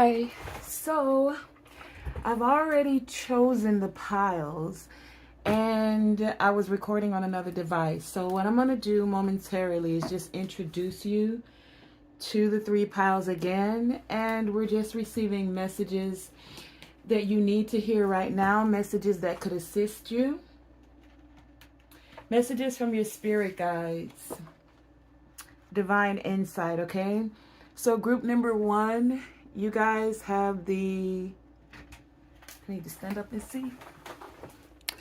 Hi, so I've already chosen the piles and I was recording on another device. So what I'm going to do momentarily is just introduce you to the three piles again, and we're just receiving messages that you need to hear right now, messages that could assist you, messages from your spirit guides, divine insight, okay? So group number one, you guys have the, I need to stand up and see.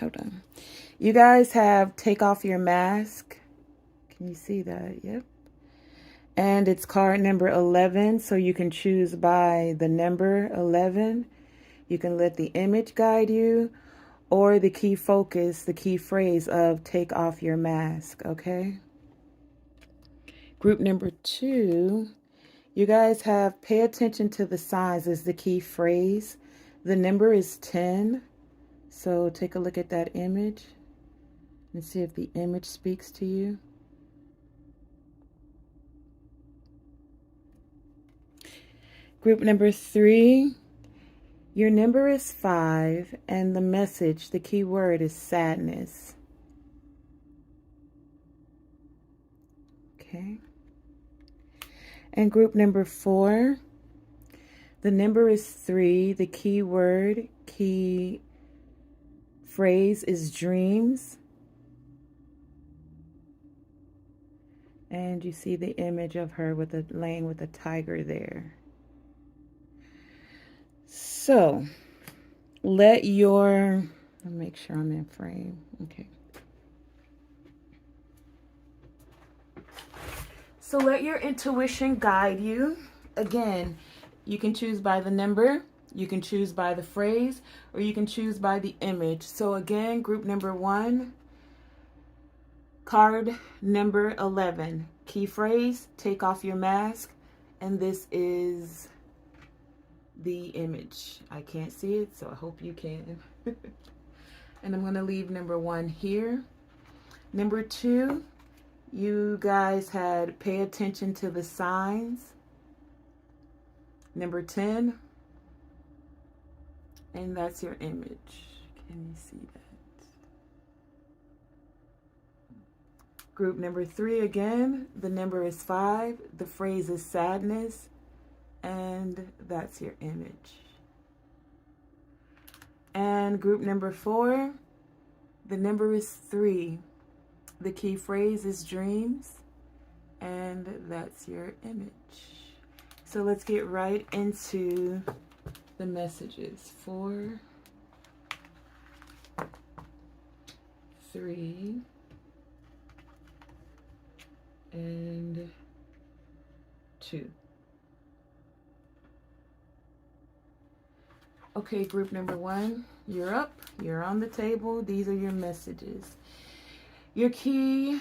Hold on. You guys have take off your mask. Can you see that? Yep. And it's card number 11, so you can choose by the number 11. You can let the image guide you, or the key focus, the key phrase of take off your mask, okay? Group number two, you guys have pay attention to the signs as the key phrase. The number is 10. So take a look at that image and see if the image speaks to you. Group number three, your number is 5 and the message, the key word is sadness. Okay. And group number 4, the number is 3, the key word, key phrase is dreams. And you see the image of her with a laying with a tiger there. So let your, let me make sure I'm in frame. Okay. So let your intuition guide you. Again, you can choose by the number, you can choose by the phrase, or you can choose by the image. So again, group number 1, card number 11, key phrase, take off your mask, and this is the image. I can't see it, so I hope you can. And I'm going to leave number 1 here. Number 2, you guys had pay attention to the signs. Number 10, and that's your image. Can you see that? Group number 3 again, the number is 5, the phrase is sadness, and that's your image. And group number 4, the number is 3, the key phrase is dreams, and that's your image. So let's get right into the messages. 4, 3, and 2. Okay, group number 1, you're up. You're on the table. These are your messages. Your key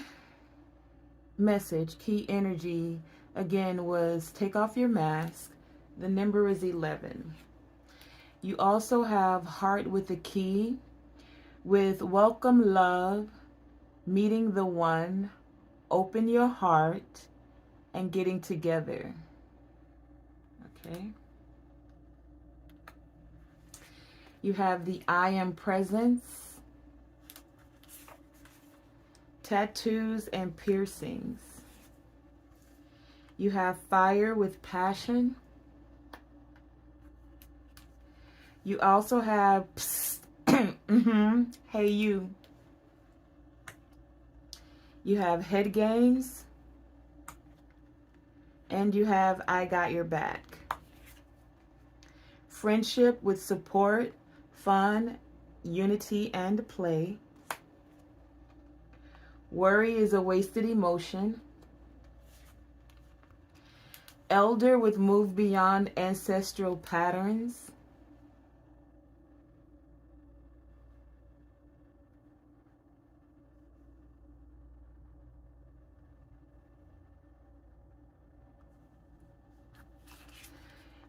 message, key energy, again, was take off your mask. The number is 11. You also have heart with a key with welcome love, meeting the one, open your heart, and getting together. Okay. You have the I am presence, tattoos and piercings. You have fire with passion. You also have hey you. You have head games. And you have I got your back. Friendship with support, fun, unity, and play. Worry is a wasted emotion. Elder with move beyond ancestral patterns.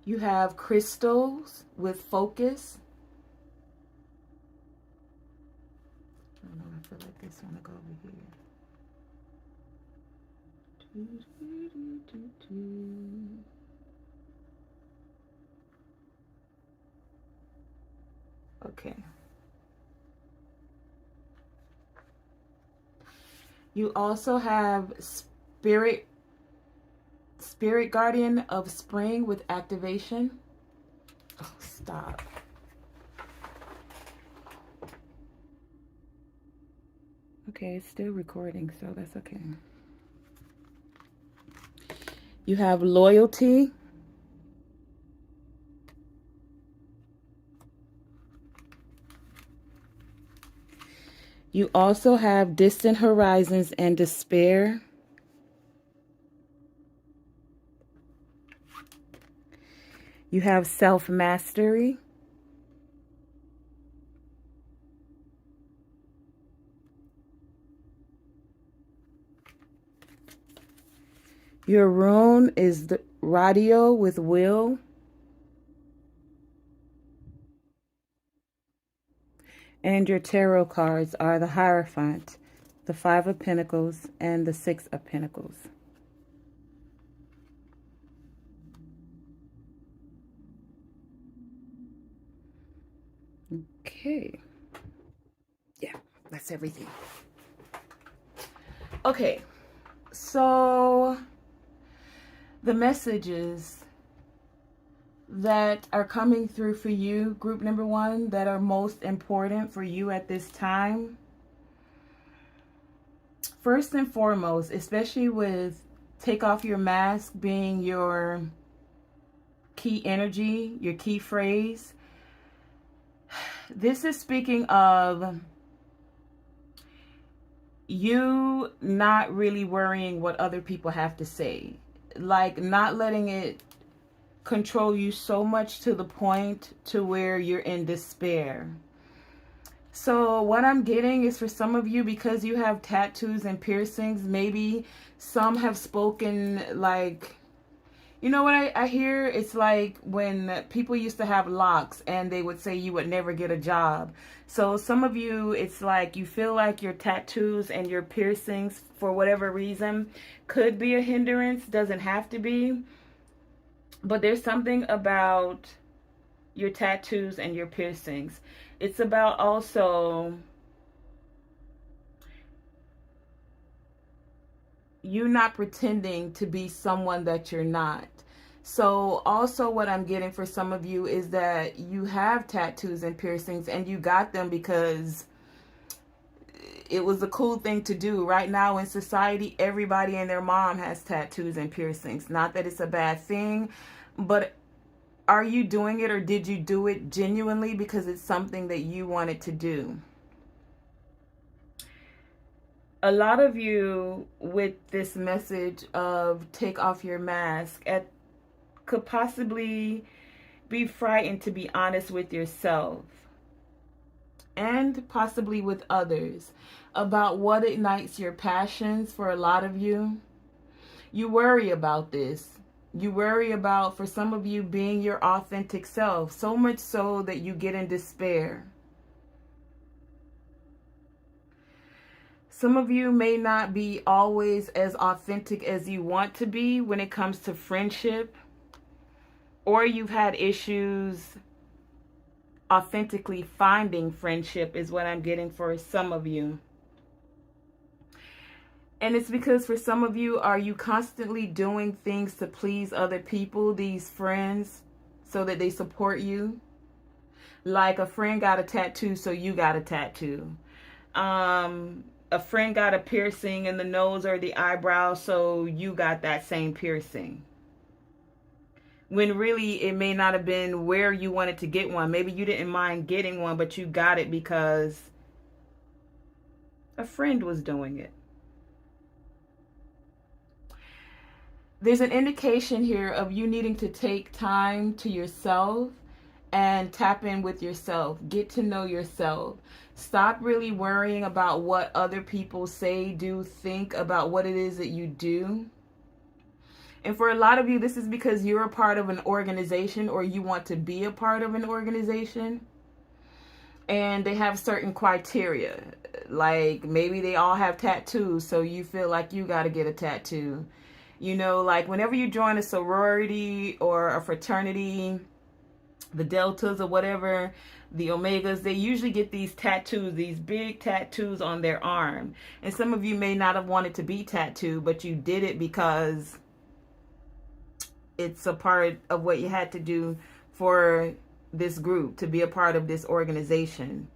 You have crystals with focus. I don't know, I feel like this one to go over here. Okay. You also have Spirit Guardian of Spring with activation. Oh, stop. Okay, it's still recording, so that's okay. You have Loyalty. You also have Distant Horizons and Despair. You have Self-Mastery. Your rune is the Radio with Will. And your tarot cards are the Hierophant, the Five of Pentacles, and the Six of Pentacles. Okay. Yeah, that's everything. Okay, so the messages that are coming through for you, group number one, that are most important for you at this time. First and foremost, especially with take off your mask being your key energy, your key phrase. This is speaking of you not really worrying what other people have to say. Like not letting it control you so much to the point to where you're in despair. So what I'm getting is for some of you, because you have tattoos and piercings, maybe some have spoken like, you know what I hear? It's like when people used to have locks and they would say you would never get a job. So some of you, it's like you feel like your tattoos and your piercings, for whatever reason, could be a hindrance. Doesn't have to be. But there's something about your tattoos and your piercings. It's about also you not pretending to be someone that you're not. So also what I'm getting for some of you is that you have tattoos and piercings and you got them because it was a cool thing to do. Right now in society, everybody and their mom has tattoos and piercings. Not that it's a bad thing, but are you doing it, or did you do it genuinely because it's something that you wanted to do? A lot of you with this message of take off your mask could possibly be frightened to be honest with yourself and possibly with others about what ignites your passions. For a lot of you, you worry about this. You worry about, for some of you, being your authentic self, so much so that you get in despair. Some of you may not be always as authentic as you want to be when it comes to friendship, or you've had issues authentically finding friendship is what I'm getting for some of you. And it's because for some of you, are you constantly doing things to please other people, these friends, so that they support you? Like a friend got a tattoo, so you got a tattoo. A friend got a piercing in the nose or the eyebrow, so you got that same piercing. When really it may not have been where you wanted to get one. Maybe you didn't mind getting one, but you got it because a friend was doing it. There's an indication here of you needing to take time to yourself and tap in with yourself. Get to know yourself. Stop really worrying about what other people say, do, think about what it is that you do. And for a lot of you, this is because you're a part of an organization, or you want to be a part of an organization. And they have certain criteria. Like maybe they all have tattoos, so you feel like you got to get a tattoo. You know, like whenever you join a sorority or a fraternity, the deltas or whatever, the omegas, they usually get these tattoos, these big tattoos on their arm. And some of you may not have wanted to be tattooed, but you did it because it's a part of what you had to do for this group, to be a part of this organization.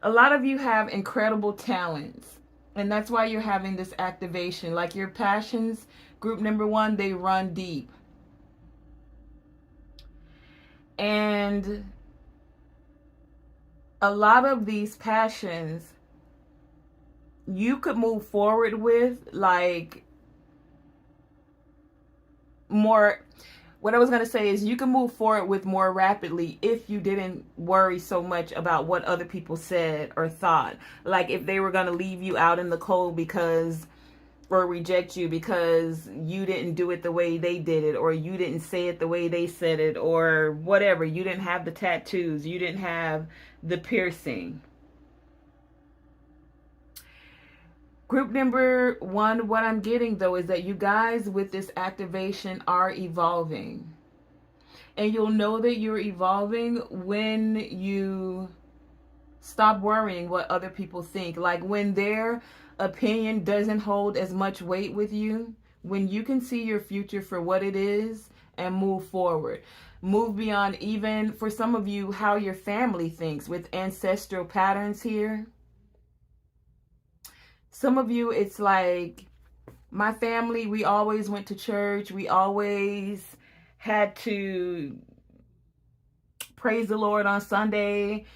A lot of you have incredible talents, and that's why you're having this activation. Like your passions, group number one, they run deep. And a lot of these passions you could move forward with, like, more. What I was going to say is you can move forward with more rapidly if you didn't worry so much about what other people said or thought. Like if they were going to leave you out in the cold because, or reject you because you didn't do it the way they did it, or you didn't say it the way they said it, or whatever. You didn't have the tattoos. You didn't have the piercing. Group number one, what I'm getting though is that you guys with this activation are evolving. And you'll know that you're evolving when you stop worrying what other people think. Like when their opinion doesn't hold as much weight with you, when you can see your future for what it is and move forward. Move beyond even, for some of you, how your family thinks with ancestral patterns here. Some of you, it's like, my family, we always went to church. We always had to praise the Lord on Sunday.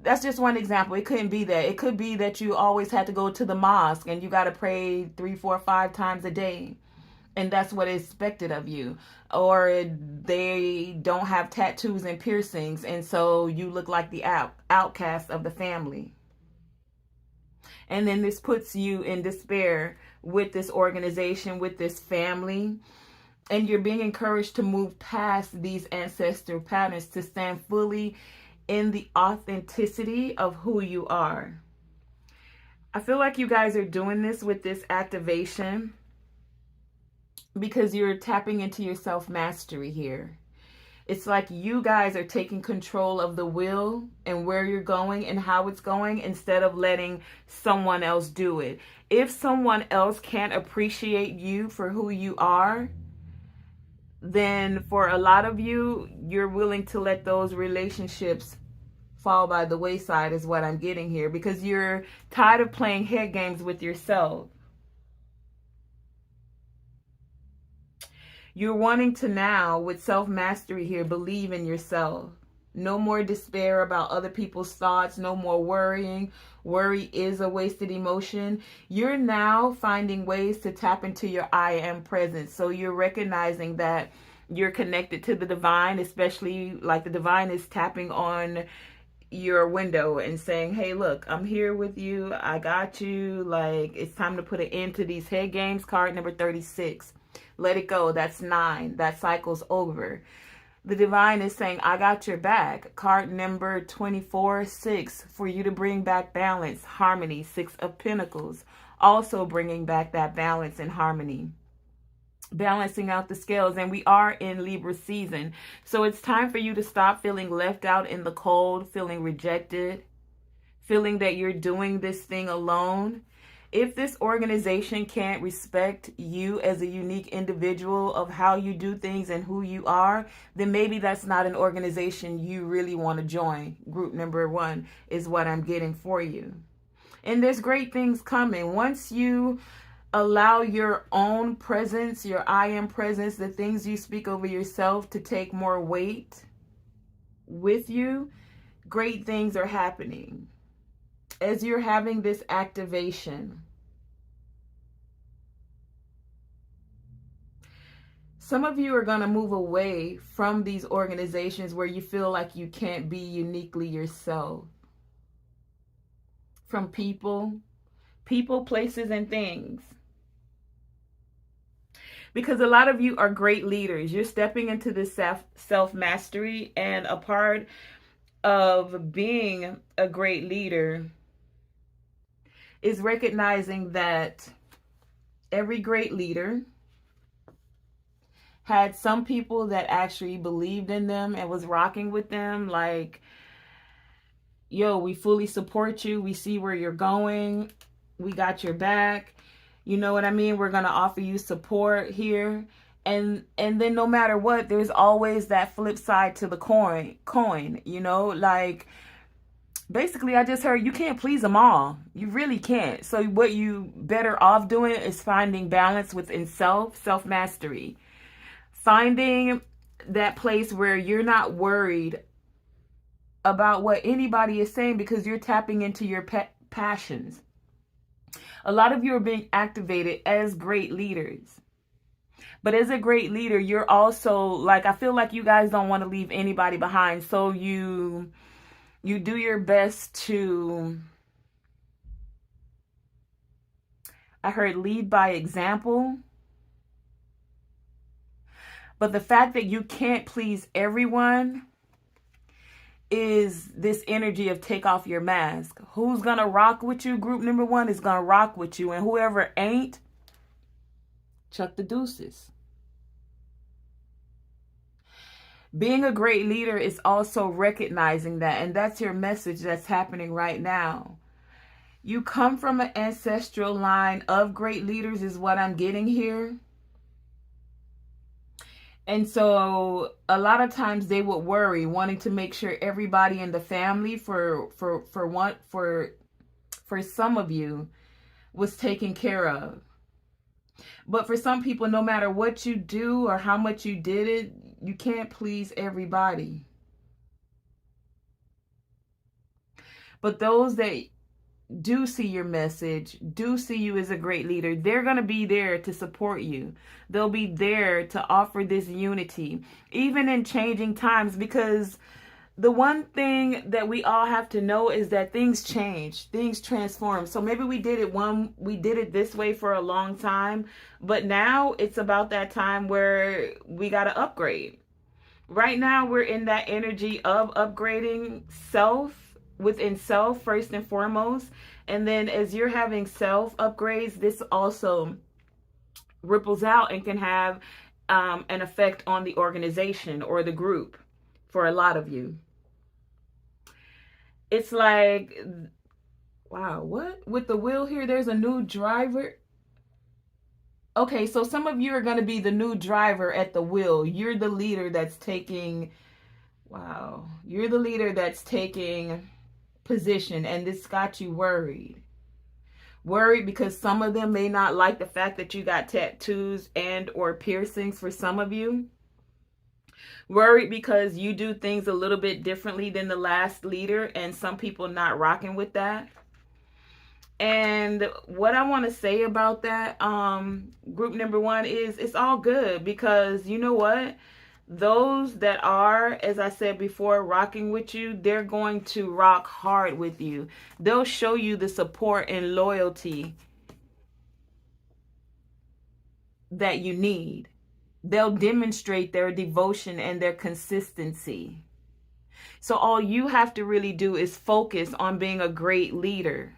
That's just one example. It couldn't be that. It could be that you always had to go to the mosque and you got to pray 3, 4, 5 times a day. And that's what is expected of you. Or they don't have tattoos and piercings, and so you look like the outcast of the family. And then this puts you in despair with this organization, with this family. And you're being encouraged to move past these ancestral patterns, to stand fully in the authenticity of who you are. I feel like you guys are doing this with this activation because you're tapping into your self-mastery here. It's like you guys are taking control of the will and where you're going and how it's going, instead of letting someone else do it. If someone else can't appreciate you for who you are, then for a lot of you, you're willing to let those relationships fall by the wayside, is what I'm getting here, because you're tired of playing head games with yourself. You're wanting to now, with self-mastery here, believe in yourself. No more despair about other people's thoughts. No more worrying. Worry is a wasted emotion. You're now finding ways to tap into your I am presence. So you're recognizing that you're connected to the divine, especially like the divine is tapping on your window and saying, hey, look, I'm here with you. I got you. Like, it's time to put an end to these head games. Card number 36. Let it go. That's 9. That cycle's over. The divine is saying, I got your back. Card number 24, 6, for you to bring back balance, harmony. 6 of Pentacles, also bringing back that balance and harmony, balancing out the scales. And we are in Libra season, so it's time for you to stop feeling left out in the cold, feeling rejected, feeling that you're doing this thing alone. If this organization can't respect you as a unique individual of how you do things and who you are, then maybe that's not an organization you really want to join. Group number 1 is what I'm getting for you. And there's great things coming. Once you allow your own presence, your I am presence, the things you speak over yourself to take more weight with you, great things are happening. As you're having this activation, some of you are going to move away from these organizations where you feel like you can't be uniquely yourself. From people, places, and things. Because a lot of you are great leaders. You're stepping into this self-mastery, and a part of being a great leader is recognizing that every great leader had some people that actually believed in them and was rocking with them. Like, yo, we fully support you. We see where you're going. We got your back. You know what I mean? We're going to offer you support here. And then no matter what, there's always that flip side to the coin, you know? Like, basically, I just heard you can't please them all. You really can't. So what you better off doing is finding balance within self-mastery. Finding that place where you're not worried about what anybody is saying because you're tapping into your passions. A lot of you are being activated as great leaders. But as a great leader, you're also like, I feel like you guys don't want to leave anybody behind. So you do your best to, I heard, lead by example. But the fact that you can't please everyone is this energy of take off your mask. Who's going to rock with you? Group number one is going to rock with you. And whoever ain't, chuck the deuces. Being a great leader is also recognizing that. And that's your message that's happening right now. You come from an ancestral line of great leaders is what I'm getting here. And so a lot of times they would worry, wanting to make sure everybody in the family for some of you was taken care of. But for some people, no matter what you do or how much you did it, you can't please everybody. But those that do see your message, do see you as a great leader, they're going to be there to support you. They'll be there to offer this unity, even in changing times, because the one thing that we all have to know is that things change, things transform. So maybe we did it this way for a long time, but now it's about that time where we got to upgrade. Right now, we're in that energy of upgrading within self first and foremost. And then as you're having self upgrades, this also ripples out and can have an effect on the organization or the group for a lot of you. It's like, wow, what? With the wheel here, there's a new driver. Okay, so some of you are going to be the new driver at the wheel. You're the leader that's taking, wow, you're the leader that's taking position, and this got you worried. Worried because some of them may not like the fact that you got tattoos and or piercings for some of you. Worried because you do things a little bit differently than the last leader, and some people not rocking with that. And what I want to say about that, group number one, is it's all good, because you know what? Those that are, as I said before, rocking with you, they're going to rock hard with you. They'll show you the support and loyalty that you need. They'll demonstrate their devotion and their consistency. So all you have to really do is focus on being a great leader.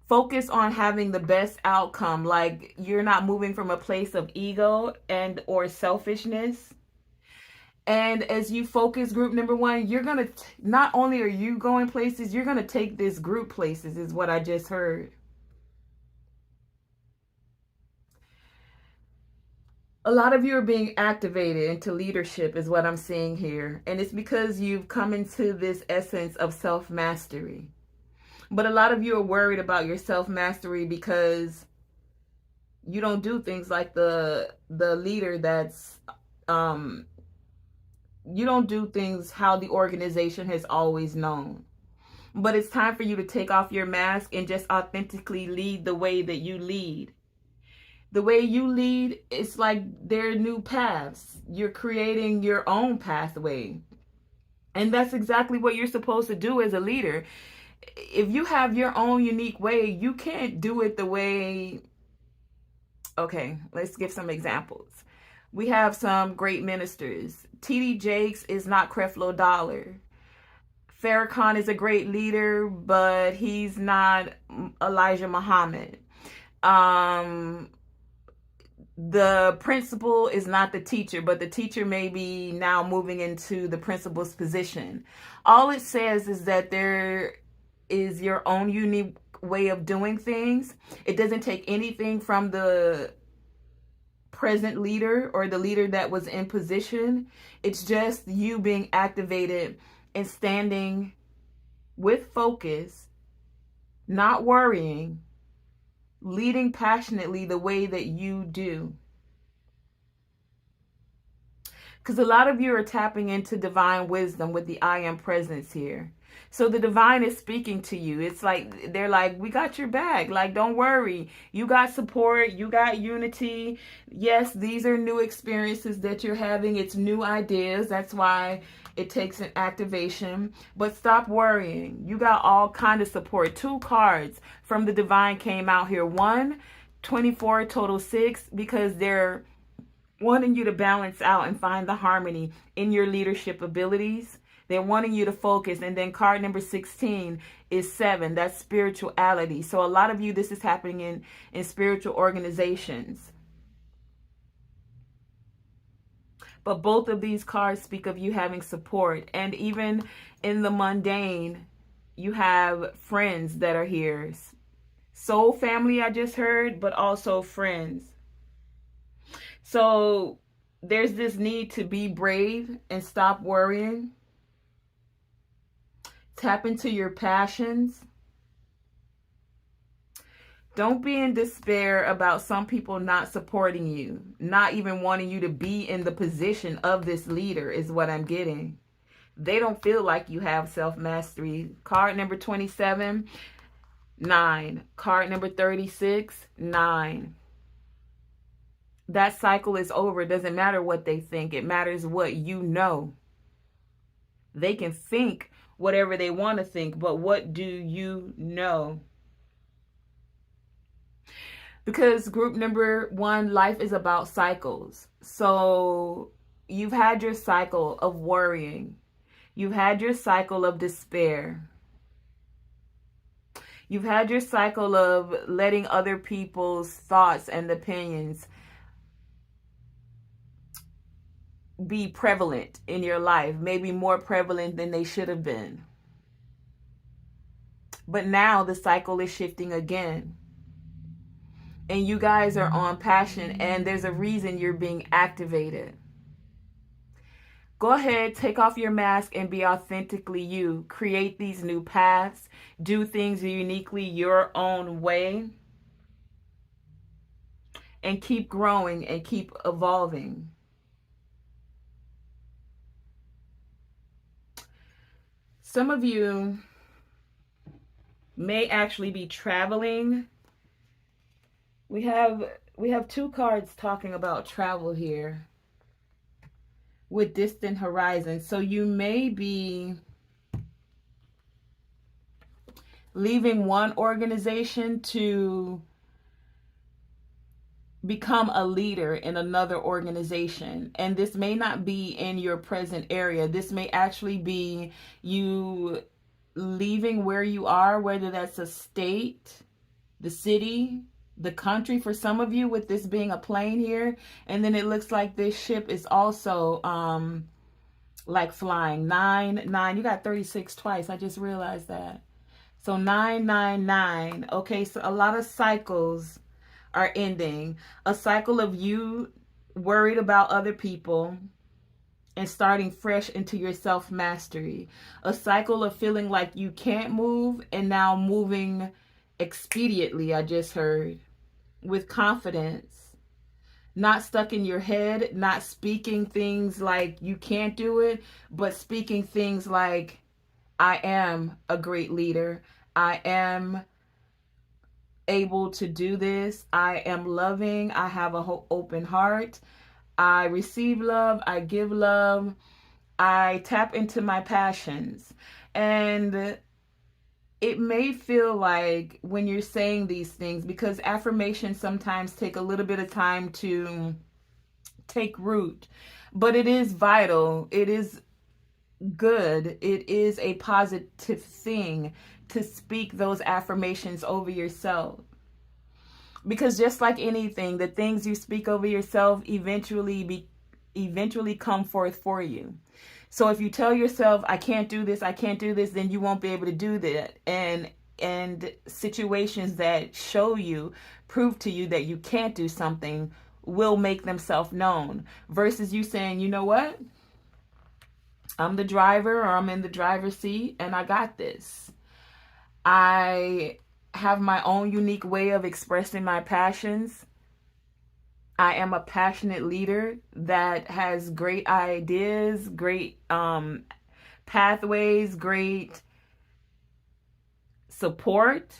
Focus on having the best outcome. Like, you're not moving from a place of ego and or selfishness. And as you focus, group number one, you're going to, not only are you going places, you're going to take this group places, is what I just heard. A lot of you are being activated into leadership is what I'm seeing here. And it's because you've come into this essence of self-mastery. But a lot of you are worried about your self-mastery because you don't do things like the leader that's, you don't do things how the organization has always known. But it's time for you to take off your mask and just authentically lead the way that you lead. The way you lead, it's like there are new paths. You're creating your own pathway. And that's exactly what you're supposed to do as a leader. If you have your own unique way, you can't do it the way... Okay, let's give some examples. We have some great ministers. T.D. Jakes is not Creflo Dollar. Farrakhan is a great leader, but he's not Elijah Muhammad. the principal is not the teacher, but the teacher may be now moving into the principal's position. All it says is that there is your own unique way of doing things. It doesn't take anything from the present leader or the leader that was in position. It's just you being activated and standing with focus, not worrying, leading passionately the way that you do. Because a lot of you are tapping into divine wisdom with the I am presence here. So the divine is speaking to you. It's like, they're like, we got your back. Like, don't worry. You got support. You got unity. Yes, these are new experiences that you're having. It's new ideas. That's why it takes an activation. But stop worrying. You got all kind of support. 2 cards from the divine came out here. 1, 24, total 6, because they're wanting you to balance out and find the harmony in your leadership abilities. They're wanting you to focus. And then card number 16 is 7. That's spirituality. So a lot of you, this is happening in spiritual organizations. But both of these cards speak of you having support. And even in the mundane, you have friends that are here. Soul family, I just heard, but also friends. So there's this need to be brave and stop worrying. Tap into your passions. Don't be in despair about some people not supporting you, not even wanting you to be in the position of this leader is what I'm getting. They don't feel like you have self-mastery. Card number 27, 9. Card number 36, 9. That cycle is over. It doesn't matter what they think. It matters what you know. They can think whatever they want to think, but what do you know? Because group number 1, life is about cycles. So you've had your cycle of worrying. You've had your cycle of despair. You've had your cycle of letting other people's thoughts and opinions be prevalent in your life, maybe more prevalent than they should have been. But now the cycle is shifting again. And you guys are on passion, and there's a reason you're being activated. Go ahead, take off your mask and be authentically you. Create these new paths. Do things uniquely your own way. And keep growing and keep evolving. Some of you may actually be traveling. We have 2 cards talking about travel here with distant horizons. So you may be leaving one organization to become a leader in another organization. And this may not be in your present area. This may actually be you leaving where you are, whether that's a state, the city, the country for some of you, with this being a plane here. And then it looks like this ship is also like flying. 9, 9. You got 36 twice. I just realized that. So 9, 9, 9. Okay, so a lot of cycles are ending. A cycle of you worried about other people and starting fresh into your self-mastery. A cycle of feeling like you can't move and now moving expediently, I just heard, with confidence. Not stuck in your head, not speaking things like you can't do it, but speaking things like, I am a great leader. I am able to do this. I am loving. I have a open heart. I receive love. I give love. I tap into my passions. And it may feel like when you're saying these things, because affirmations sometimes take a little bit of time to take root, but it is vital. It is good. It is a positive thing to speak those affirmations over yourself. Because just like anything, the things you speak over yourself eventually come forth for you. So if you tell yourself, I can't do this, I can't do this, then you won't be able to do that. And situations that show you, prove to you that you can't do something, will make themselves known. Versus you saying, you know what? I'm the driver, or I'm in the driver's seat and I got this. I have my own unique way of expressing my passions. I am a passionate leader that has great ideas, great pathways, great support.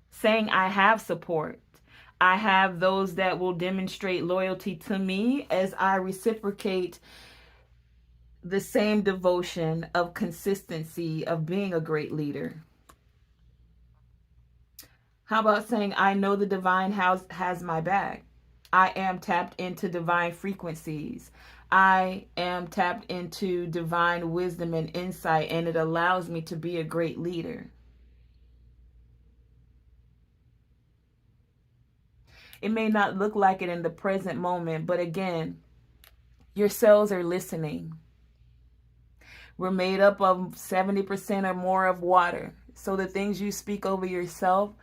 Saying I have support. I have those that will demonstrate loyalty to me as I reciprocate the same devotion of consistency of being a great leader. How about saying I know the divine house has my back? I am tapped into divine frequencies. I am tapped into divine wisdom and insight, and it allows me to be a great leader. It may not look like it in the present moment, but again, your cells are listening. We're made up of 70% or more of water. So the things you speak over yourself,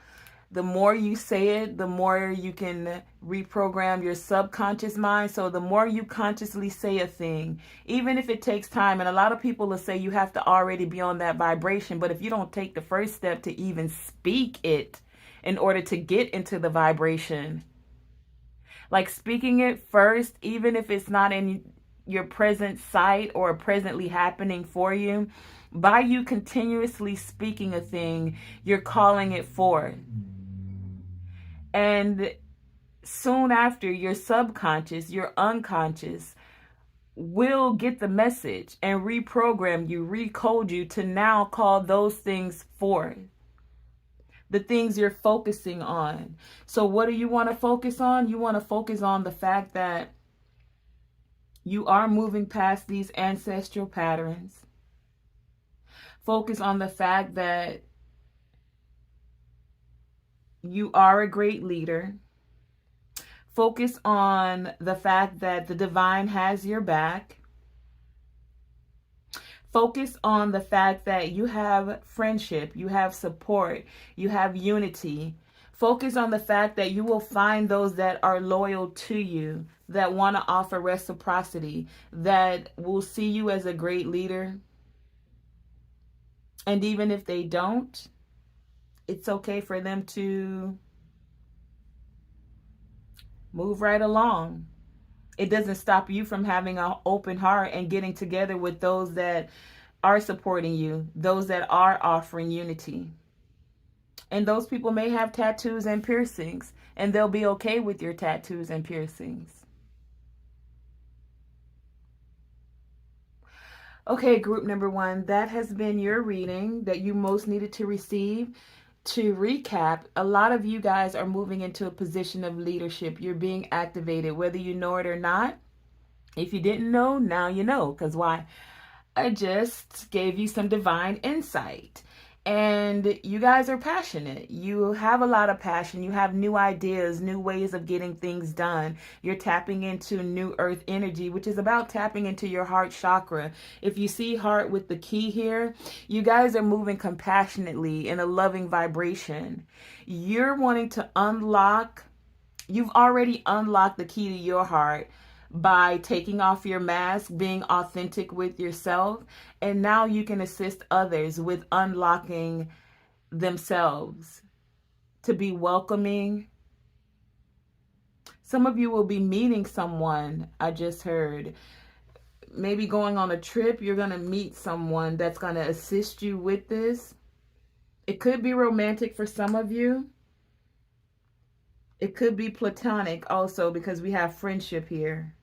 the more you say it, the more you can reprogram your subconscious mind. So the more you consciously say a thing, even if it takes time, and a lot of people will say you have to already be on that vibration, but if you don't take the first step to even speak it in order to get into the vibration, like speaking it first, even if it's not in your present sight or presently happening for you, by you continuously speaking a thing, you're calling it forth. And soon after, your subconscious, your unconscious will get the message and reprogram you, recode you to now call those things forth. The things you're focusing on. So what do you want to focus on? You want to focus on the fact that you are moving past these ancestral patterns. Focus on the fact that you are a great leader. Focus on the fact that the divine has your back. Focus on the fact that you have friendship, you have support, you have unity. Focus on the fact that you will find those that are loyal to you, that want to offer reciprocity, that will see you as a great leader. And even if they don't, it's okay for them to move right along. It doesn't stop you from having an open heart and getting together with those that are supporting you, those that are offering unity. And those people may have tattoos and piercings, and they'll be okay with your tattoos and piercings. Okay, group number 1, that has been your reading that you most needed to receive. To recap, a lot of you guys are moving into a position of leadership. You're being activated, whether you know it or not. If you didn't know, now you know. Because why? I just gave you some divine insight. And you guys are passionate. You have a lot of passion. You have new ideas, new ways of getting things done. You're tapping into new earth energy, which is about tapping into your heart chakra. If you see heart with the key here, you guys are moving compassionately in a loving vibration. You're wanting to unlock, you've already unlocked the key to your heart by taking off your mask, being authentic with yourself, and now you can assist others with unlocking themselves to be welcoming. Some of you will be meeting someone, I just heard. Maybe going on a trip, you're going to meet someone that's going to assist you with this. It could be romantic for some of you. It could be platonic also, because we have friendship here.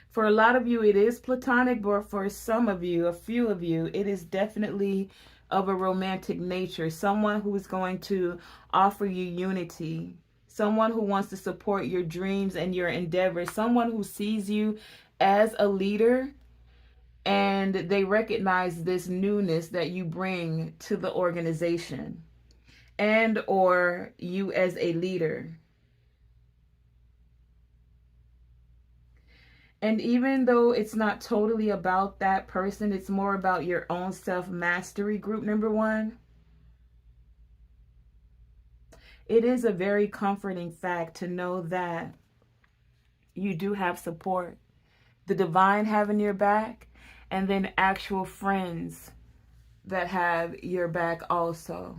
For a lot of you, it is platonic, but for some of you, a few of you, it is definitely of a romantic nature. Someone who is going to offer you unity. Someone who wants to support your dreams and your endeavors. Someone who sees you as a leader, and they recognize this newness that you bring to the organization. and or you as a leader. And even though it's not totally about that person, it's more about your own self-mastery, group number one. It is a very comforting fact to know that you do have support. The divine having your back, and then actual friends that have your back also.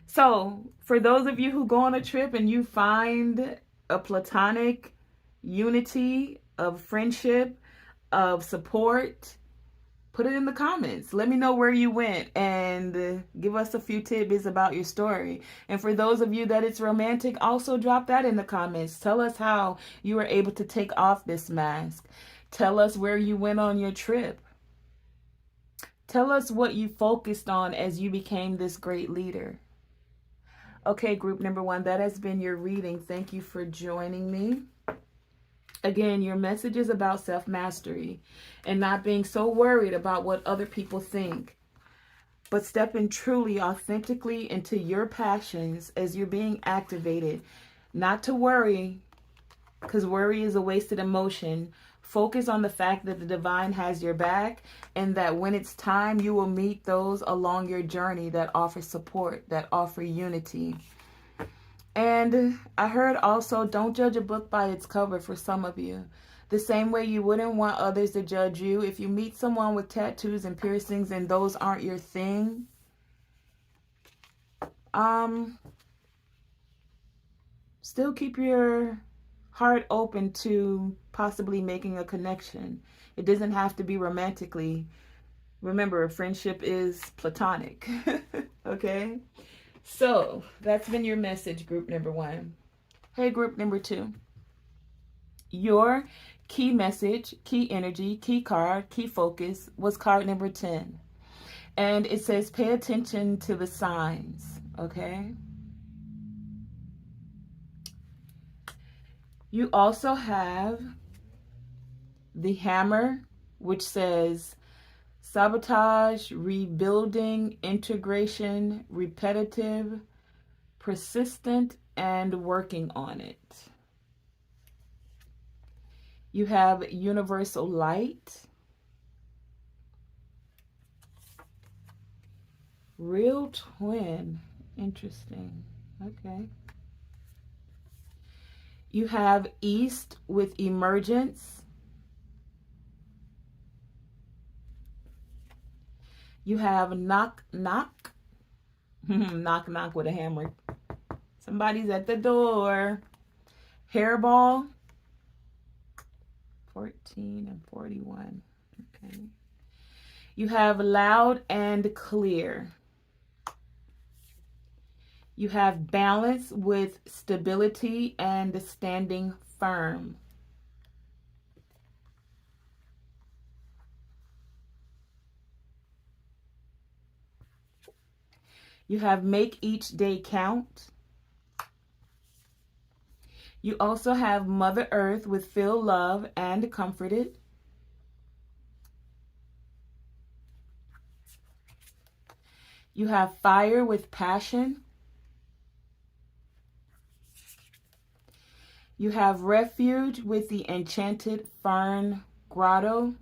So, for those of you who go on a trip and you find a platonic unity of friendship, of support, put it in the comments. Let me know where you went and give us a few tidbits about your story. And for those of you that it's romantic, also drop that in the comments. Tell us how you were able to take off this mask. Tell us where you went on your trip. Tell us what you focused on as you became this great leader. Okay, group number one, that has been your reading. Thank you for joining me. Again, your message is about self-mastery and not being so worried about what other people think, but stepping truly, authentically into your passions as you're being activated. Not to worry, because worry is a wasted emotion. Focus on the fact that the divine has your back and that when it's time, you will meet those along your journey that offer support, that offer unity. And I heard also, don't judge a book by its cover for some of you. The same way you wouldn't want others to judge you. If you meet someone with tattoos and piercings and those aren't your thing, still keep your heart open to possibly making a connection. It doesn't have to be romantically. Remember, friendship is platonic. Okay? So, that's been your message, group number one. Hey, group number two. Your key message, key energy, key card, key focus was card number 10. And it says, pay attention to the signs, okay? You also have the hammer, which says sabotage, rebuilding, integration, repetitive, persistent, and working on it. You have universal light, real twin, interesting, okay. You have east with emergence. You have knock, knock. Knock, knock with a hammer. Somebody's at the door. Hairball. 14 and 41. Okay. You have loud and clear. You have balance with stability and standing firm. You have make each day count. You also have Mother Earth with feel love and comforted. You have fire with passion. You have refuge with the enchanted fern grotto.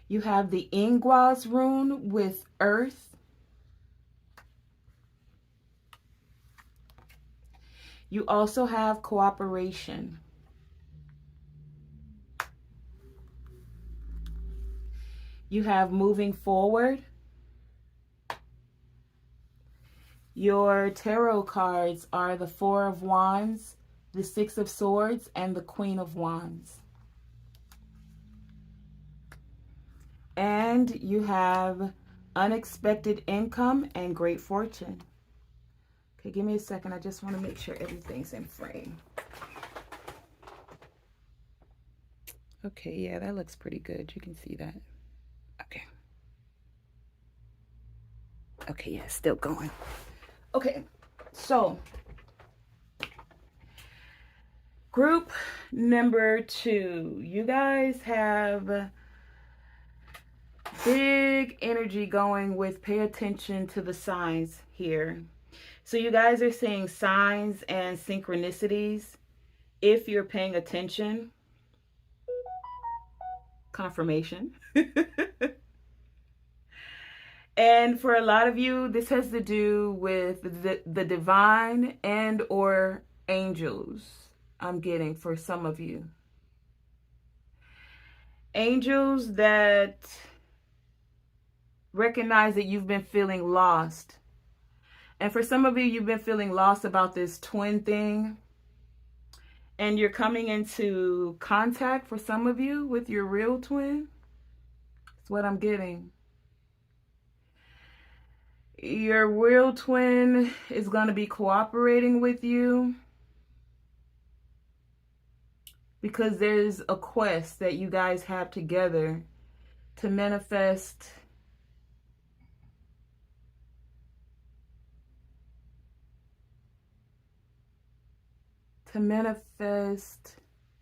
You have the Ingwas rune with earth. You also have cooperation. You have moving forward. Your tarot cards are the Four of Wands, the Six of Swords, and the Queen of Wands. And you have unexpected income and great fortune. Okay, give me a second. I just want to make sure everything's in frame. Okay, yeah, that looks pretty good. You can see that. Okay. Okay, yeah, still going. Okay, so Group number 2, you guys have big energy going with pay attention to the signs here. So you guys are seeing signs and synchronicities if you're paying attention. Confirmation. And for a lot of you, this has to do with the divine and or angels. I'm getting for some of you. Angels that recognize that you've been feeling lost. And for some of you, you've been feeling lost about this twin thing. And you're coming into contact, for some of you, with your real twin. That's what I'm getting. Your real twin is going to be cooperating with you because there's a quest that you guys have together to manifest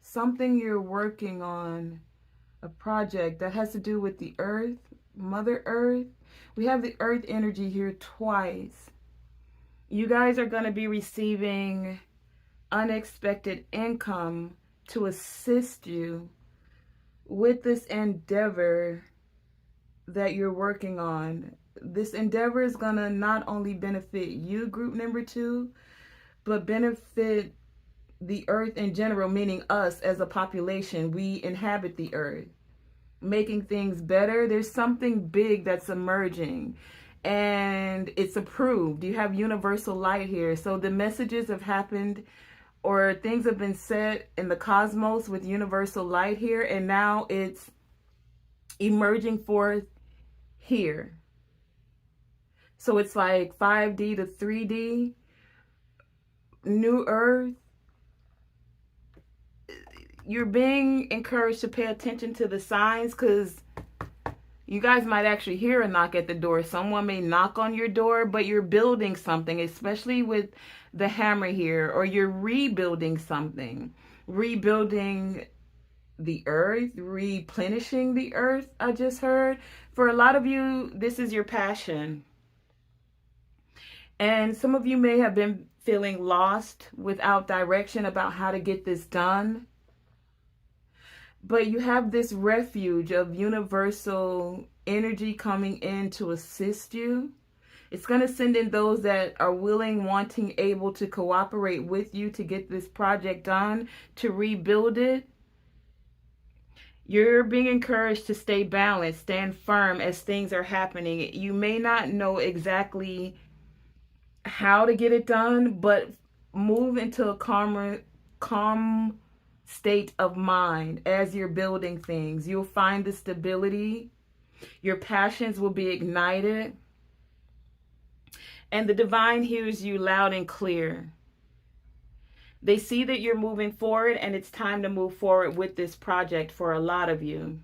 something you're working on, a project that has to do with the earth, Mother Earth. We have the earth energy here twice. You guys are going to be receiving unexpected income to assist you with this endeavor that you're working on. This endeavor is going to not only benefit you, group number 2, but benefit the earth in general, meaning us as a population. We inhabit the earth, making things better. There's something big that's emerging and it's approved. You have universal light here. So the messages have happened, or things have been said in the cosmos with universal light here, and now it's emerging forth here. So it's like 5D to 3D, new earth. You're being encouraged to pay attention to the signs, because you guys might actually hear a knock at the door. Someone may knock on your door, but you're building something, especially with the hammer here, or you're rebuilding something, rebuilding the earth, replenishing the earth. I just heard. For a lot of you, this is your passion. And some of you may have been feeling lost, without direction about how to get this done. But you have this refuge of universal energy coming in to assist you. It's going to send in those that are willing, wanting, able to cooperate with you to get this project done, to rebuild it. You're being encouraged to stay balanced, stand firm as things are happening. You may not know exactly how to get it done, but move into a calm state of mind as you're building things. You'll find the stability. Your passions will be ignited. And the divine hears you loud and clear. They see that you're moving forward, and it's time to move forward with this project for a lot of you.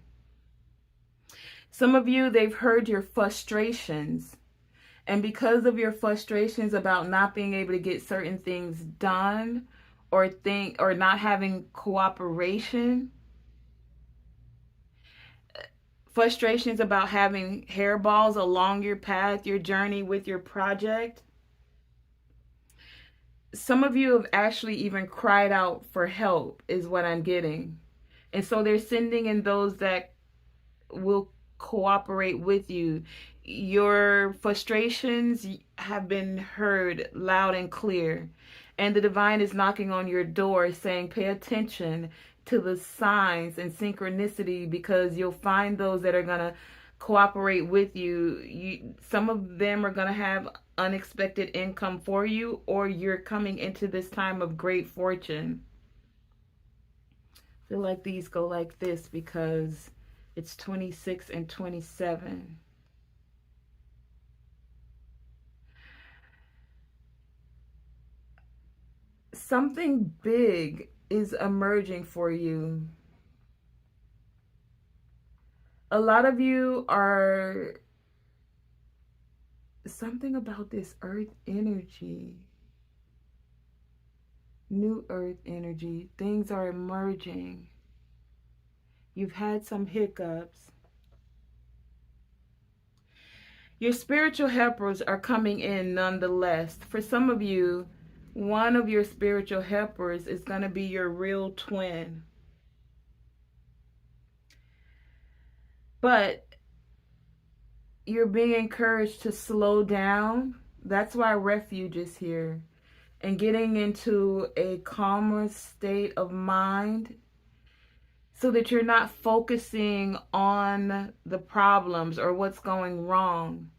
Some of you, they've heard your frustrations. And because of your frustrations about not being able to get certain things done, or not having cooperation, frustrations about having hairballs along your path, your journey with your project. Some of you have actually even cried out for help, is what I'm getting. And so they're sending in those that will cooperate with you. Your frustrations have been heard loud and clear. And the divine is knocking on your door saying, pay attention to the signs and synchronicity, because you'll find those that are going to cooperate with you. Some of them are going to have unexpected income for you, or you're coming into this time of great fortune. I feel like these go like this because it's 26 and 27. Something big is emerging for you. A lot of you are, something about this earth energy. New earth energy. Things are emerging. You've had some hiccups. Your spiritual helpers are coming in nonetheless. For some of you, one of your spiritual helpers is going to be your real twin. But you're being encouraged to slow down. That's why refuge is here. And getting into a calmer state of mind so that you're not focusing on the problems or what's going wrong.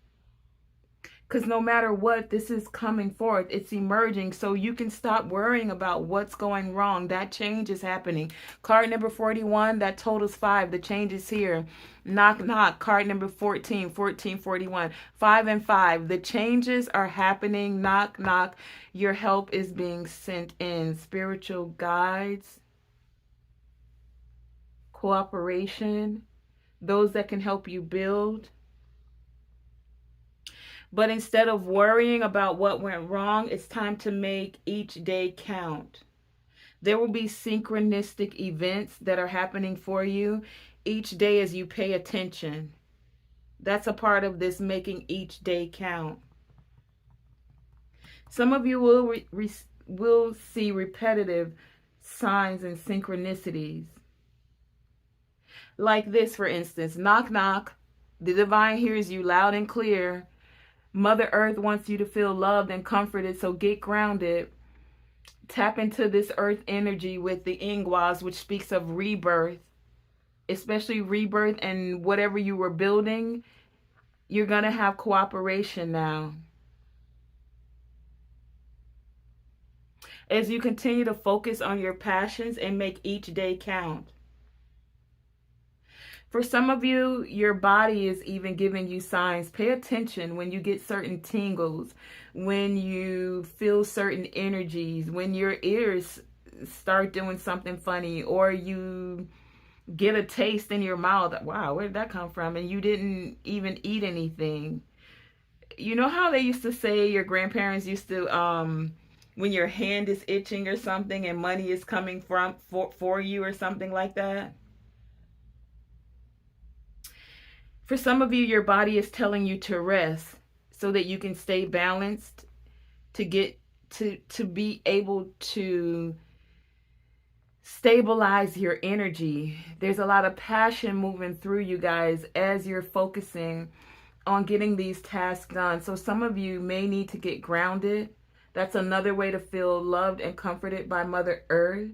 Because no matter what, this is coming forth. It's emerging. So you can stop worrying about what's going wrong. That change is happening. Card number 41, that totals 5. The change is here. Knock, knock. Card number 14, 1441. 5 and 5. The changes are happening. Knock, knock. Your help is being sent in. Spiritual guides. Cooperation. Those that can help you build. But instead of worrying about what went wrong, it's time to make each day count. There will be synchronistic events that are happening for you each day as you pay attention. That's a part of this making each day count. Some of you will see repetitive signs and synchronicities. Like this, for instance. Knock, knock. The divine hears you loud and clear. Mother Earth wants you to feel loved and comforted, so get grounded. Tap into this earth energy with the Ingwas, which speaks of rebirth, especially rebirth and whatever you were building. You're going to have cooperation now. As you continue to focus on your passions and make each day count. For some of you, your body is even giving you signs. Pay attention when you get certain tingles, when you feel certain energies, when your ears start doing something funny, or you get a taste in your mouth. Wow, where did that come from? And you didn't even eat anything. You know how they used to say, your grandparents used to, when your hand is itching or something and money is coming for you or something like that? For some of you, your body is telling you to rest so that you can stay balanced, to be able to stabilize your energy. There's a lot of passion moving through you guys as you're focusing on getting these tasks done. So some of you may need to get grounded. That's another way to feel loved and comforted by Mother Earth.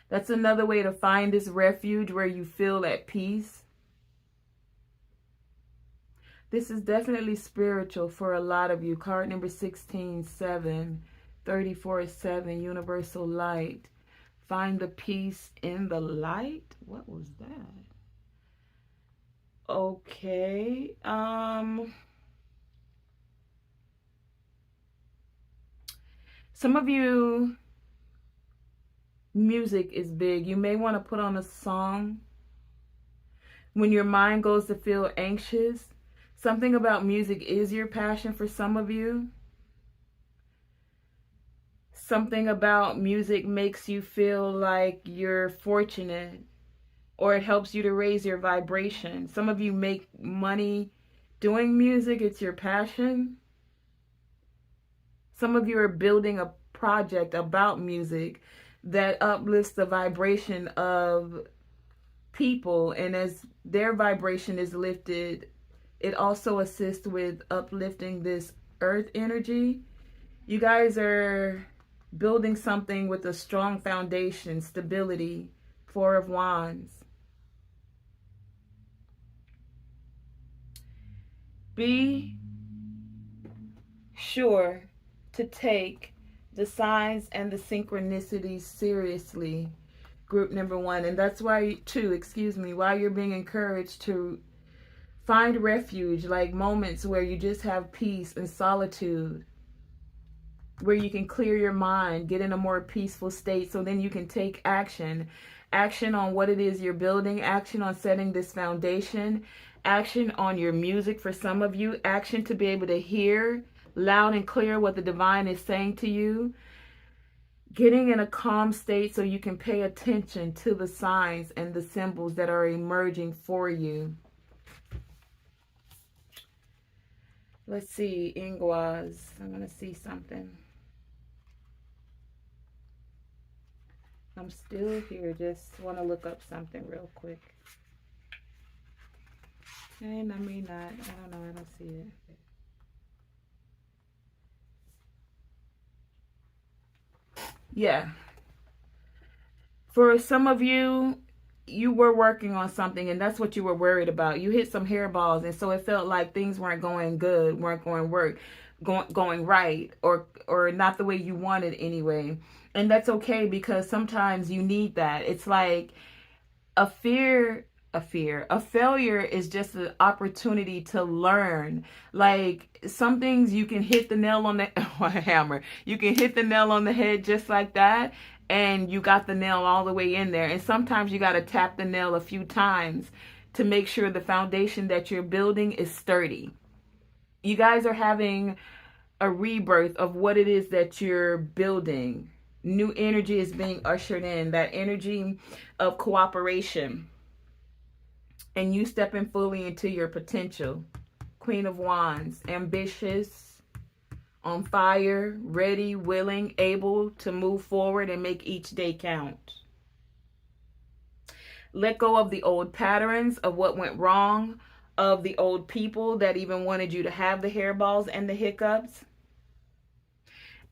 That's another way to find this refuge where you feel at peace. This is definitely spiritual for a lot of you. Card number 16, 7, 34, 7, universal light. Find the peace in the light. What was that? Okay. Some of you, music is big. You may want to put on a song when your mind goes to feel anxious. Something about music is your passion for some of you. Something about music makes you feel like you're fortunate, or it helps you to raise your vibration. Some of you make money doing music. It's your passion. Some of you are building a project about music that uplifts the vibration of people, and as their vibration is lifted, it also assists with uplifting this earth energy. You guys are building something with a strong foundation, stability. 4 of Wands. Be sure to take the signs and the synchronicities seriously, group number 1. And that's why, why you're being encouraged to find refuge, like moments where you just have peace and solitude, where you can clear your mind, get in a more peaceful state, so then you can take action. Action on what it is you're building, action on setting this foundation, action on your music for some of you, action to be able to hear loud and clear what the divine is saying to you. Getting in a calm state so you can pay attention to the signs and the symbols that are emerging for you. Let's see, Ingwas. I'm going to see something. I'm still here. Just want to look up something real quick. And I may not. I don't know. I don't see it. Yeah. For some of you, you were working on something and that's what you were worried about. You hit some hairballs and so it felt like things weren't going good, weren't going right, or not the way you wanted anyway. And that's okay, because sometimes you need that. It's like a failure is just an opportunity to learn. Like some things you can hit the nail on the hammer. You can hit the nail on the head just like that, and you got the nail all the way in there. And sometimes you got to tap the nail a few times to make sure the foundation that you're building is sturdy. You guys are having a rebirth of what it is that you're building. New energy is being ushered in, that energy of cooperation, and you stepping fully into your potential. Queen of Wands, ambitious, on fire, ready, willing, able to move forward and make each day count. Let go of the old patterns of what went wrong, of the old people that even wanted you to have the hairballs and the hiccups.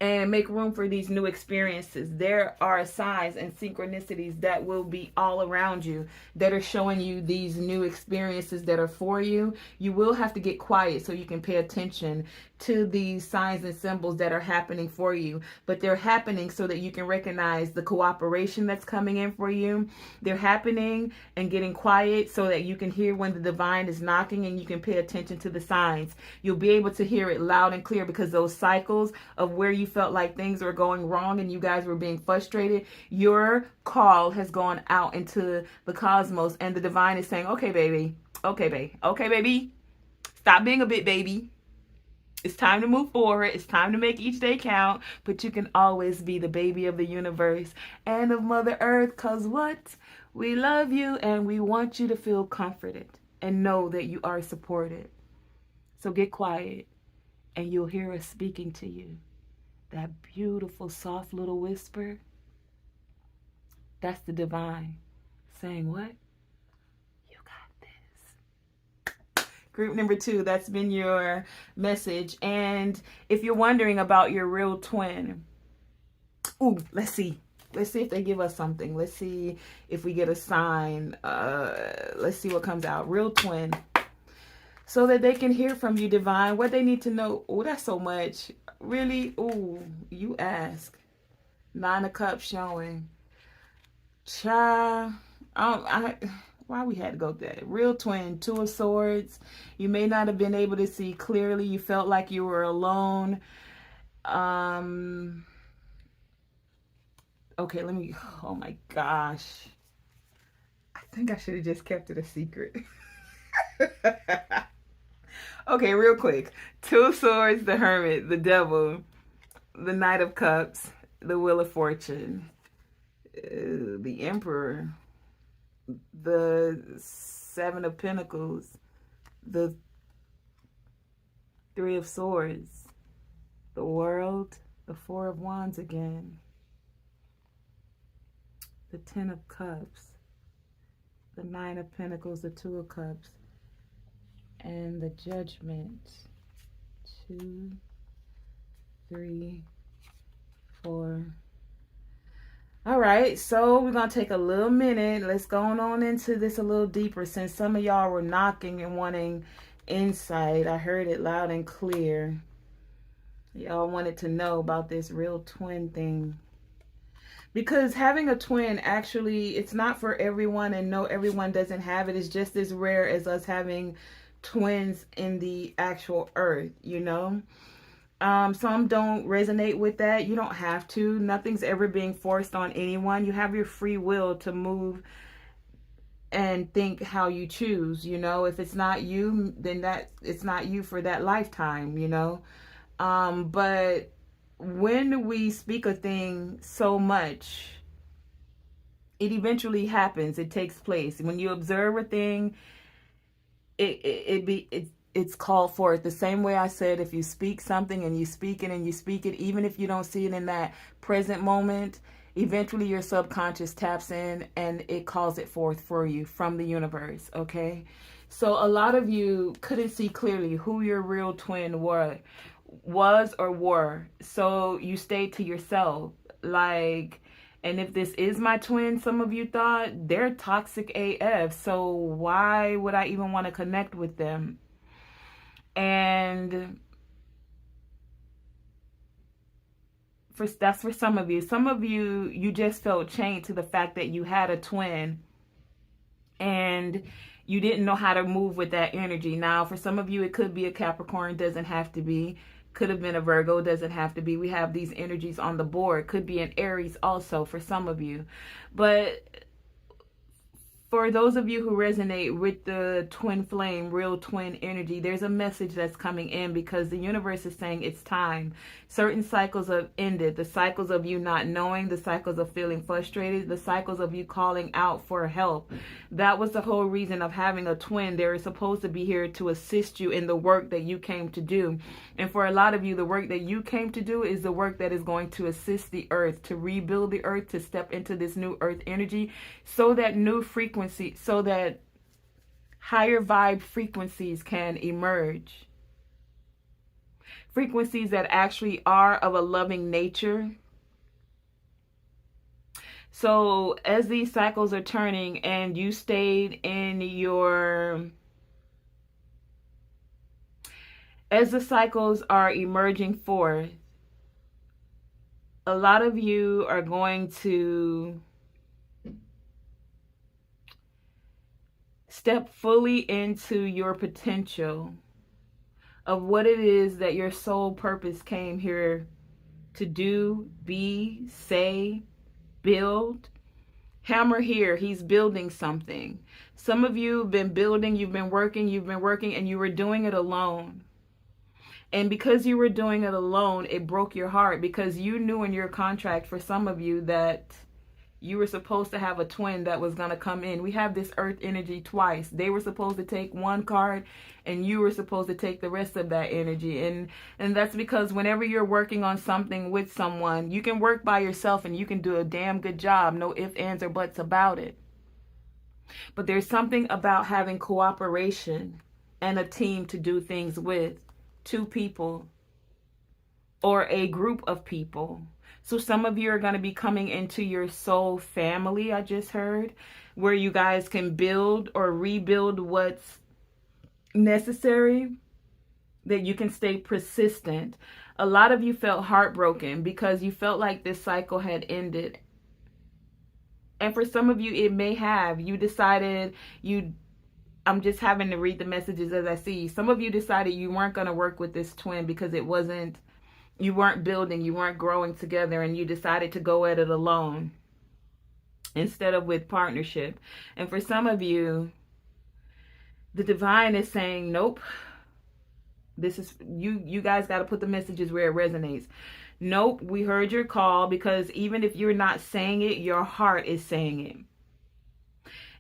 And make room for these new experiences. There are signs and synchronicities that will be all around you that are showing you these new experiences that are for you. You will have to get quiet so you can pay attention to these signs and symbols that are happening for you. But they're happening so that you can recognize the cooperation that's coming in for you. They're happening and getting quiet so that you can hear when the divine is knocking and you can pay attention to the signs. You'll be able to hear it loud and clear, because those cycles of where you felt like things were going wrong and you guys were being frustrated, your call has gone out into the cosmos, and the divine is saying, okay, baby, stop being a bit baby. It's time to move forward. It's time to make each day count. But you can always be the baby of the universe and of Mother Earth, because what? We love you and we want you to feel comforted and know that you are supported. So get quiet and you'll hear us speaking to you. That beautiful, soft little whisper, that's the divine saying, what? You got this. Group number 2, that's been your message. And if you're wondering about your real twin, let's see if they give us something. Let's see if we get a sign. Let's see what comes out. Real twin. So that they can hear from you, divine, what they need to know. Oh, that's so much. Really? Oh, you ask. 9 of Cups showing. Child. Why we had to go there? Real twin. 2 of Swords. You may not have been able to see clearly. You felt like you were alone. Okay, let me. Oh my gosh. I think I should have just kept it a secret. Okay, real quick. 2 of Swords, the Hermit, the Devil, the Knight of Cups, the Wheel of Fortune, the Emperor, the 7 of Pentacles, the 3 of Swords, the World, the 4 of Wands again, the 10 of Cups, the 9 of Pentacles, the 2 of Cups, and the Judgment. 2, 3, 4. All right, so we're gonna take a little minute. Let's go on into this a little deeper, since some of y'all were knocking and wanting insight. I heard it loud and clear. Y'all wanted to know about this real twin thing, because having a twin, actually, it's not for everyone, and no, everyone doesn't have it. It's just as rare as us having twins in the actual earth, you know. Some don't resonate with that. You don't have to. Nothing's ever being forced on anyone. You have your free will to move and think how you choose, you know. If it's not you, then it's not you for that lifetime, you know. But when we speak a thing so much, it eventually happens. It takes place. When you observe a thing, it's called forth. The same way I said, if you speak something and you speak it and you speak it, even if you don't see it in that present moment, eventually your subconscious taps in and it calls it forth for you from the universe. Okay, so a lot of you couldn't see clearly who your real twin was or were, so you stayed to yourself. Like, and if this is my twin, some of you thought they're toxic AF, so why would I even want to connect with them? And that's for some of you. Some of you, you just felt chained to the fact that you had a twin and you didn't know how to move with that energy. Now, for some of you, it could be a Capricorn, doesn't have to be. Could have been a Virgo, doesn't have to be. We have these energies on the board. Could be an Aries also for some of you. But for those of you who resonate with the twin flame, real twin energy, there's a message that's coming in because the universe is saying it's time. Certain cycles have ended. The cycles of you not knowing, the cycles of feeling frustrated, the cycles of you calling out for help. That was the whole reason of having a twin. They're supposed to be here to assist you in the work that you came to do. And for a lot of you, the work that you came to do is the work that is going to assist the earth, to rebuild the earth, to step into this new earth energy, so that new frequency, so that higher vibe frequencies can emerge. Frequencies that actually are of a loving nature. So as these cycles are turning and you stayed in your... As the cycles are emerging forth, a lot of you are going to step fully into your potential of what it is that your soul purpose came here to do, be, say, build. Hammer here, he's building something. Some of you have been building, you've been working, and you were doing it alone. And because you were doing it alone, it broke your heart because you knew in your contract, for some of you, that you were supposed to have a twin that was going to come in. We have this earth energy twice. They were supposed to take one card and you were supposed to take the rest of that energy. And that's because whenever you're working on something with someone, you can work by yourself and you can do a damn good job. No ifs, ands, or buts about it. But there's something about having cooperation and a team to do things with. Two people or a group of people. So some of you are going to be coming into your soul family, I just heard, where you guys can build or rebuild what's necessary, that you can stay persistent. A lot of you felt heartbroken because you felt like this cycle had ended. And for some of you, it may have. You decided I'm just having to read the messages as I see. Some of you decided you weren't going to work with this twin because you weren't building, you weren't growing together, and you decided to go at it alone instead of with partnership. And for some of you, the divine is saying, nope, this is, you guys got to put the messages where it resonates. Nope, we heard your call, because even if you're not saying it, your heart is saying it.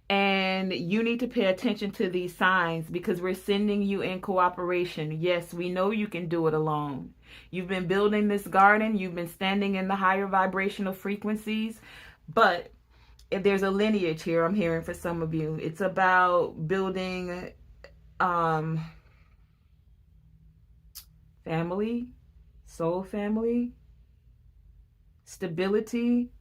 And you need to pay attention to these signs because we're sending you in cooperation. Yes, we know you can do it alone. You've been building this garden. You've been standing in the higher vibrational frequencies. But if there's a lineage here, I'm hearing for some of you. It's about building family, soul family, stability.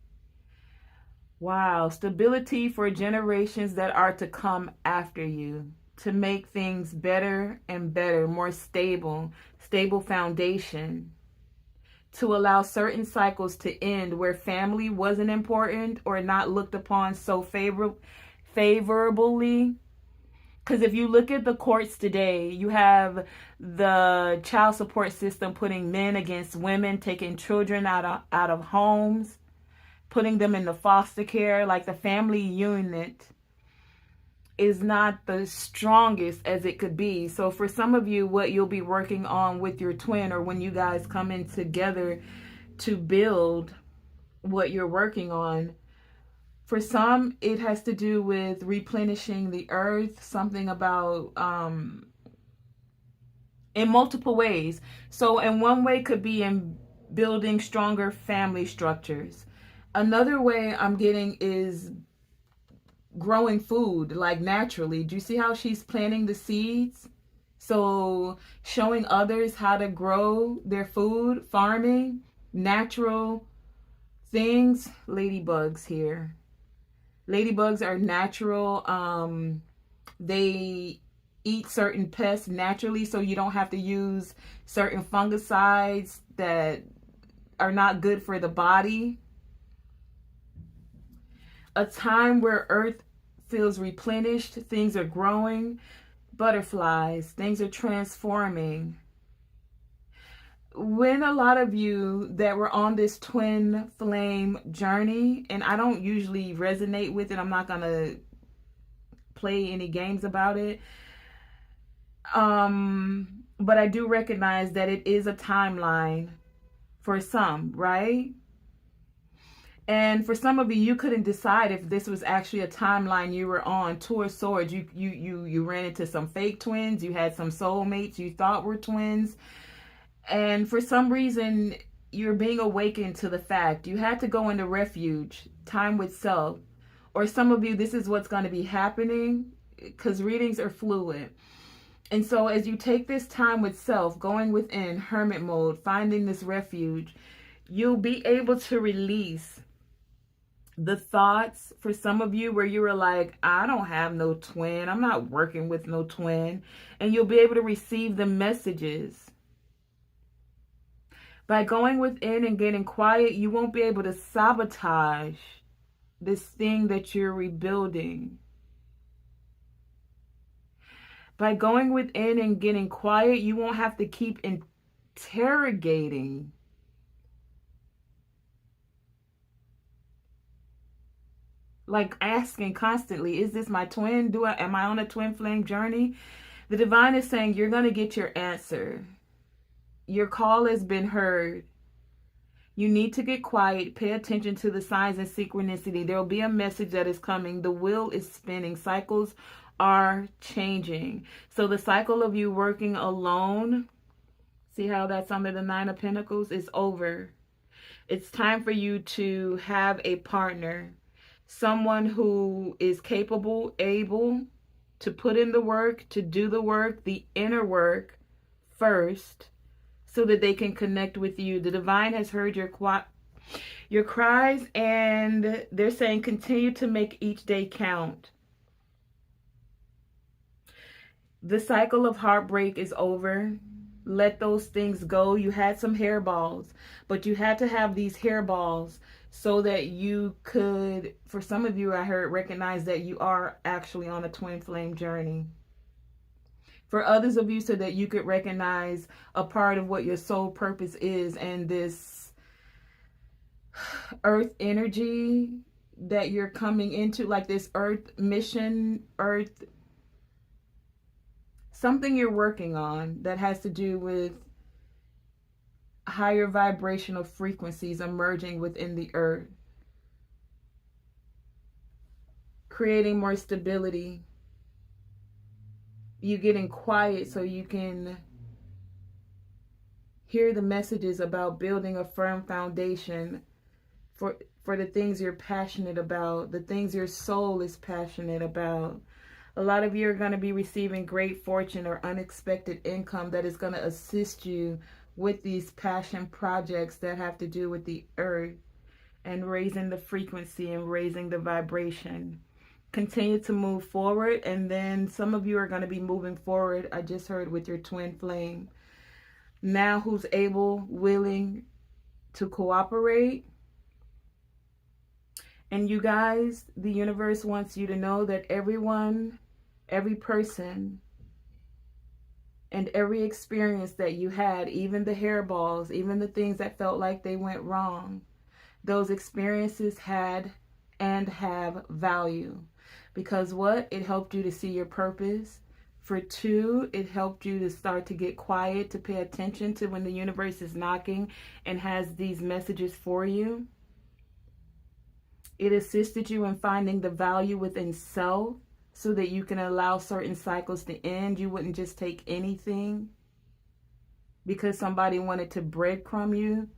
Wow, stability for generations that are to come after you, to make things better and better, more stable foundation, to allow certain cycles to end where family wasn't important or not looked upon so favorably. Because if you look at the courts today, you have the child support system putting men against women, taking children out of homes, putting them into foster care, like the family unit is not the strongest as it could be. So for some of you, what you'll be working on with your twin, or when you guys come in together to build what you're working on, for some, it has to do with replenishing the earth, something about in multiple ways. So in one way could be in building stronger family structures. Another way I'm getting is growing food, like naturally. Do you see how she's planting the seeds? So showing others how to grow their food, farming, natural things. Ladybugs here. Ladybugs are natural. They eat certain pests naturally, so you don't have to use certain fungicides that are not good for the body. A time where earth feels replenished, things are growing, butterflies, things are transforming. When a lot of you that were on this twin flame journey, and I don't usually resonate with it, I'm not going to play any games about it. But I do recognize that it is a timeline for some, right? And for some of you, you couldn't decide if this was actually a timeline you were on. Two of Swords, you ran into some fake twins, you had some soulmates you thought were twins. And for some reason, you're being awakened to the fact you had to go into refuge, time with self. Or some of you, this is what's going to be happening, because readings are fluid. And so as you take this time with self, going within hermit mode, finding this refuge, you'll be able to release the thoughts for some of you where you were like, I don't have no twin. I'm not working with no twin. And you'll be able to receive the messages. By going within and getting quiet, you won't be able to sabotage this thing that you're rebuilding. By going within and getting quiet, you won't have to keep interrogating. Like asking constantly, is this my twin? Am I on a twin flame journey? The divine is saying you're going to get your answer. Your call has been heard. You need to get quiet. Pay attention to the signs and synchronicity. There will be a message that is coming. The wheel is spinning. Cycles are changing. So the cycle of you working alone, see how that's under the Nine of Pentacles, is over. It's time for you to have a partner. Someone who is capable, able to put in the work, to do the work, the inner work first, so that they can connect with you. The divine has heard your cries, and they're saying continue to make each day count. The cycle of heartbreak is over. Let those things go. You had some hairballs, but you had to have these hairballs so that you could, for some of you, I heard, recognize that you are actually on a twin flame journey. For others of you, so that you could recognize a part of what your soul purpose is, and this earth energy that you're coming into, like this earth mission, earth, something you're working on that has to do with higher vibrational frequencies emerging within the earth, creating more stability. You getting quiet so you can hear the messages about building a firm foundation for the things you're passionate about, the things your soul is passionate about. A lot of you are going to be receiving great fortune or unexpected income that is going to assist you with these passion projects that have to do with the earth and raising the frequency and raising the vibration. Continue to move forward, and then some of you are going to be moving forward, I just heard, with your twin flame. Now who's able, willing to cooperate. And you guys, the universe wants you to know that everyone, every person, and every experience that you had, even the hairballs, even the things that felt like they went wrong, those experiences had and have value. Because what? It helped you to see your purpose. For 2, it helped you to start to get quiet, to pay attention to when the universe is knocking and has these messages for you. It assisted you in finding the value within self so that you can allow certain cycles to end. You wouldn't just take anything because somebody wanted to breadcrumb you.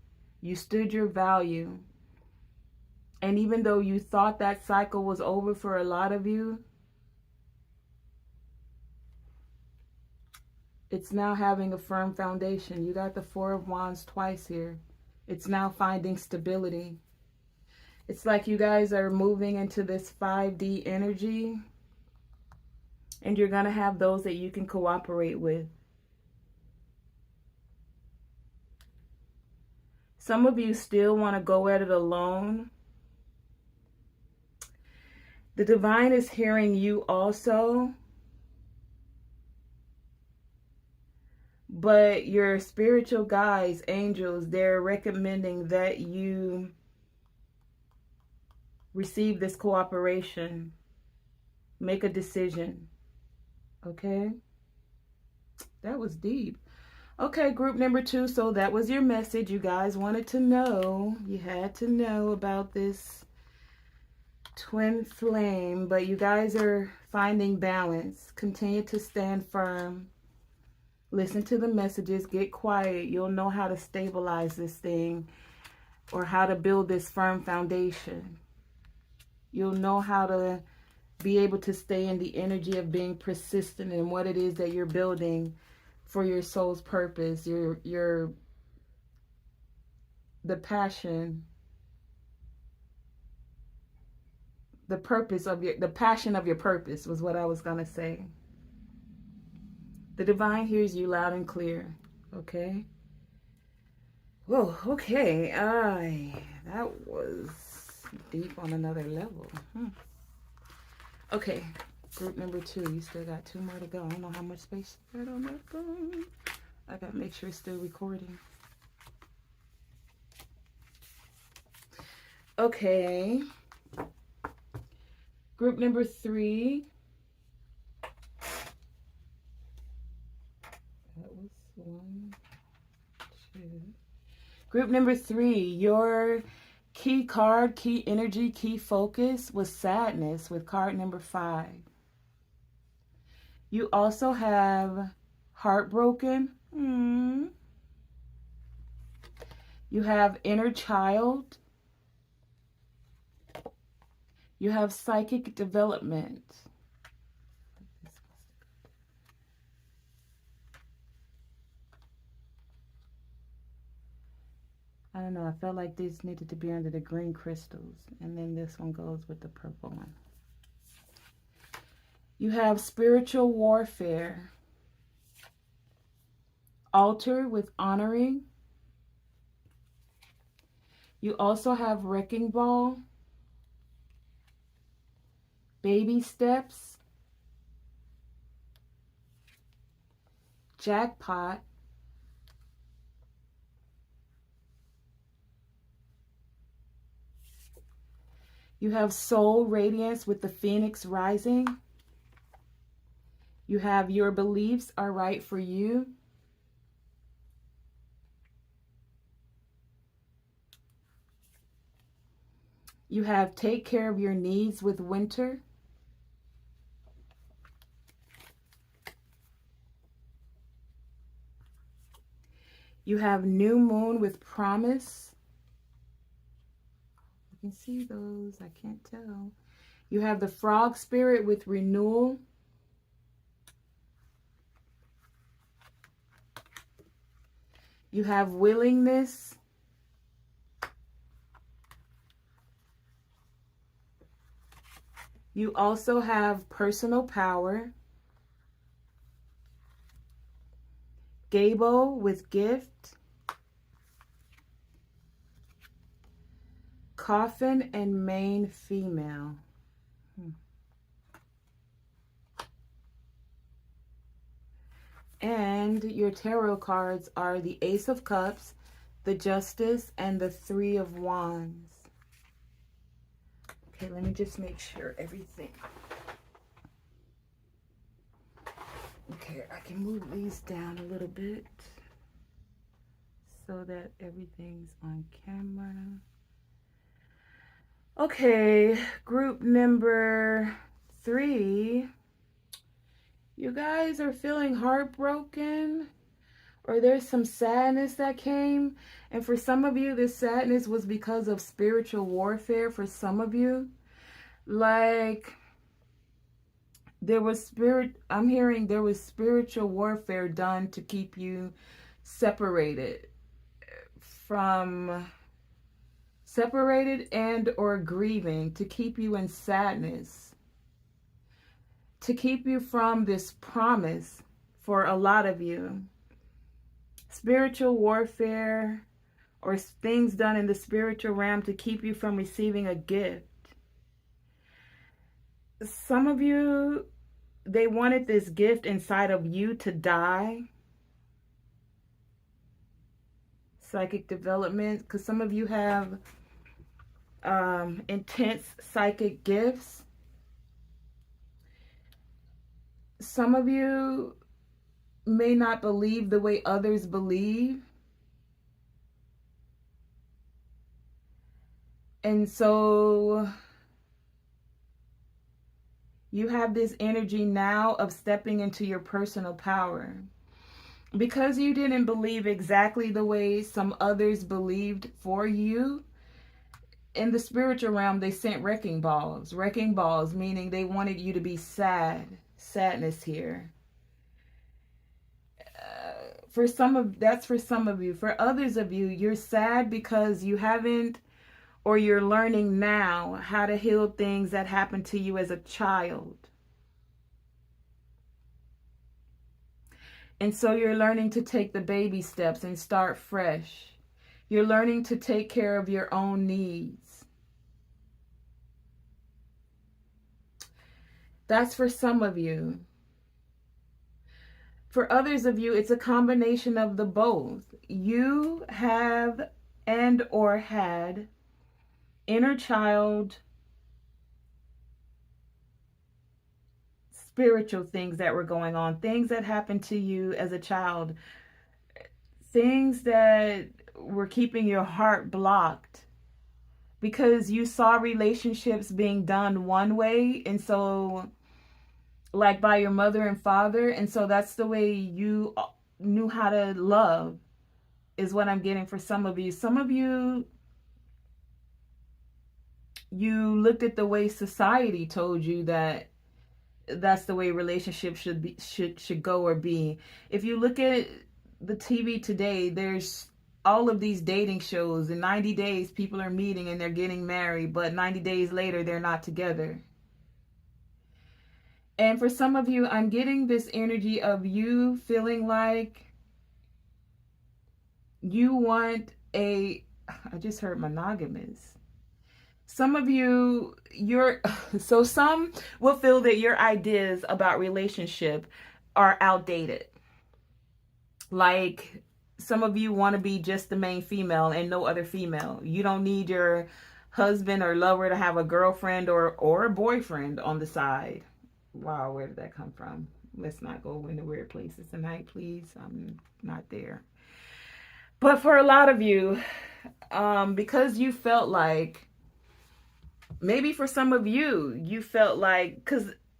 You stood your value. And even though you thought that cycle was over for a lot of you, it's now having a firm foundation. You got the 4 of Wands twice here. It's now finding stability. It's like you guys are moving into this 5D energy. And you're going to have those that you can cooperate with. Some of you still want to go at it alone. The divine is hearing you also. But your spiritual guides, angels, they're recommending that you receive this cooperation. Make a decision. Okay? That was deep. Okay, group number 2. So that was your message. You guys wanted to know. You had to know about this twin flame. But you guys are finding balance. Continue to stand firm. Listen to the messages. Get quiet. You'll know how to stabilize this thing or how to build this firm foundation. You'll know how to be able to stay in the energy of being persistent in what it is that you're building for your soul's purpose, the passion, the passion of your purpose was what I was going to say. The divine hears you loud and clear. Okay. Whoa, okay. That was deep on another level. Okay, group number 2. You still got 2 more to go. I don't know how much space you got on that phone. I gotta make sure it's still recording. Okay. Group number 3. That was 1, 2. Group number 3, your key card, key energy, key focus was sadness with card number 5. You also have heartbroken. You have inner child. You have psychic development. I don't know, I felt like these needed to be under the green crystals. And then this one goes with the purple one. You have spiritual warfare. Altar with honoring. You also have wrecking ball. Baby steps. Jackpot. You have soul radiance with the phoenix rising. You have your beliefs are right for you. You have take care of your needs with winter. You have new moon with promise. You can see those, I can't tell. You have the frog spirit with renewal. You have willingness. You also have personal power. Gable with gift. Coffin and main female. And your tarot cards are the Ace of Cups, the Justice, and the 3 of Wands. Okay, let me just make sure everything Okay, I can move these down a little bit so that everything's on camera. Okay, group number 3. You guys are feeling heartbroken, or there's some sadness that came. And for some of you, this sadness was because of spiritual warfare. For some of you, like, I'm hearing there was spiritual warfare done to keep you separated and or grieving, to keep you in sadness, to keep you from this promise. For a lot of you, spiritual warfare or things done in the spiritual realm to keep you from receiving a gift. Some of you, they wanted this gift inside of you to die. Psychic development, because some of you have intense psychic gifts. Some of you may not believe the way others believe. And so you have this energy now of stepping into your personal power. Because you didn't believe exactly the way some others believed for you, in the spiritual realm, they sent wrecking balls. Wrecking balls, meaning they wanted you to be sad. Sadness here. That's for some of you. For others of you, you're sad because you haven't, or you're learning now how to heal things that happened to you as a child. And so you're learning to take the baby steps and start fresh. You're learning to take care of your own needs. That's for some of you. For others of you, it's a combination of the both. You have and or had inner child spiritual things that were going on, things that happened to you as a child, things that were keeping your heart blocked because you saw relationships being done one way, and so, like, by your mother and father, and so that's the way you knew how to love, is what I'm getting for some of you. Some of you, you looked at the way society told you that that's the way relationships should go or be. If you look at the TV today, there's all of these dating shows. In 90 days, people are meeting and they're getting married, but 90 days later, they're not together. And for some of you, I'm getting this energy of you feeling like you want I just heard monogamous. Some of you, some will feel that your ideas about relationship are outdated. Like, some of you want to be just the main female and no other female. You don't need your husband or lover to have a girlfriend or a boyfriend on the side. Wow, where did that come from? Let's not go into weird places tonight, please. I'm not there. But for a lot of you, because you felt like, maybe for some of you, you felt like,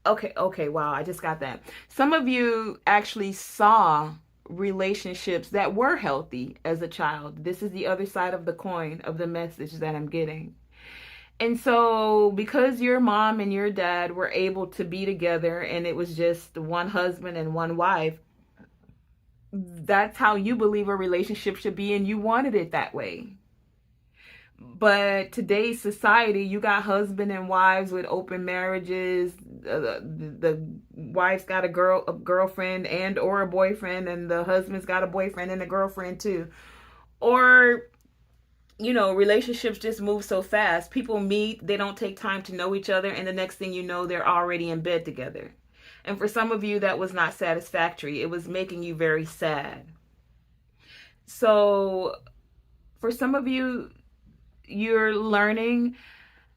okay, wow, I just got that. Some of you actually saw relationships that were healthy as a child. This is the other side of the coin of the message that I'm getting. And so because your mom and your dad were able to be together and it was just one husband and one wife, that's how you believe a relationship should be, and you wanted it that way. But today's society, you got husband and wives with open marriages. The wife's got a girlfriend and or a boyfriend, and the husband's got a boyfriend and a girlfriend too. Or, relationships just move so fast. People meet, they don't take time to know each other, and the next thing you know, they're already in bed together. And for some of you, that was not satisfactory. It was making you very sad. So for some of you, you're learning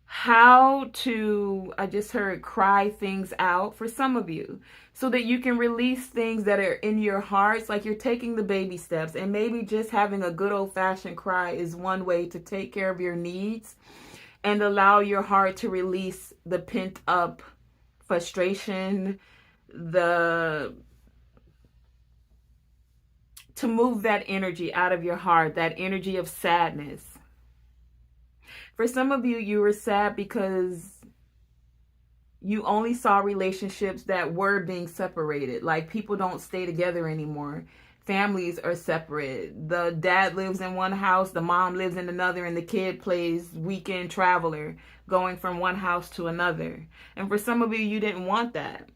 how to, I just heard, cry things out for some of you, so that you can release things that are in your hearts, like you're taking the baby steps. And maybe just having a good old-fashioned cry is one way to take care of your needs and allow your heart to release the pent up frustration, to move that energy out of your heart, that energy of sadness. For some of you, you were sad because you only saw relationships that were being separated. Like, people don't stay together anymore. Families are separate. The dad lives in one house, the mom lives in another, and the kid plays weekend traveler, going from one house to another. And for some of you, you didn't want that.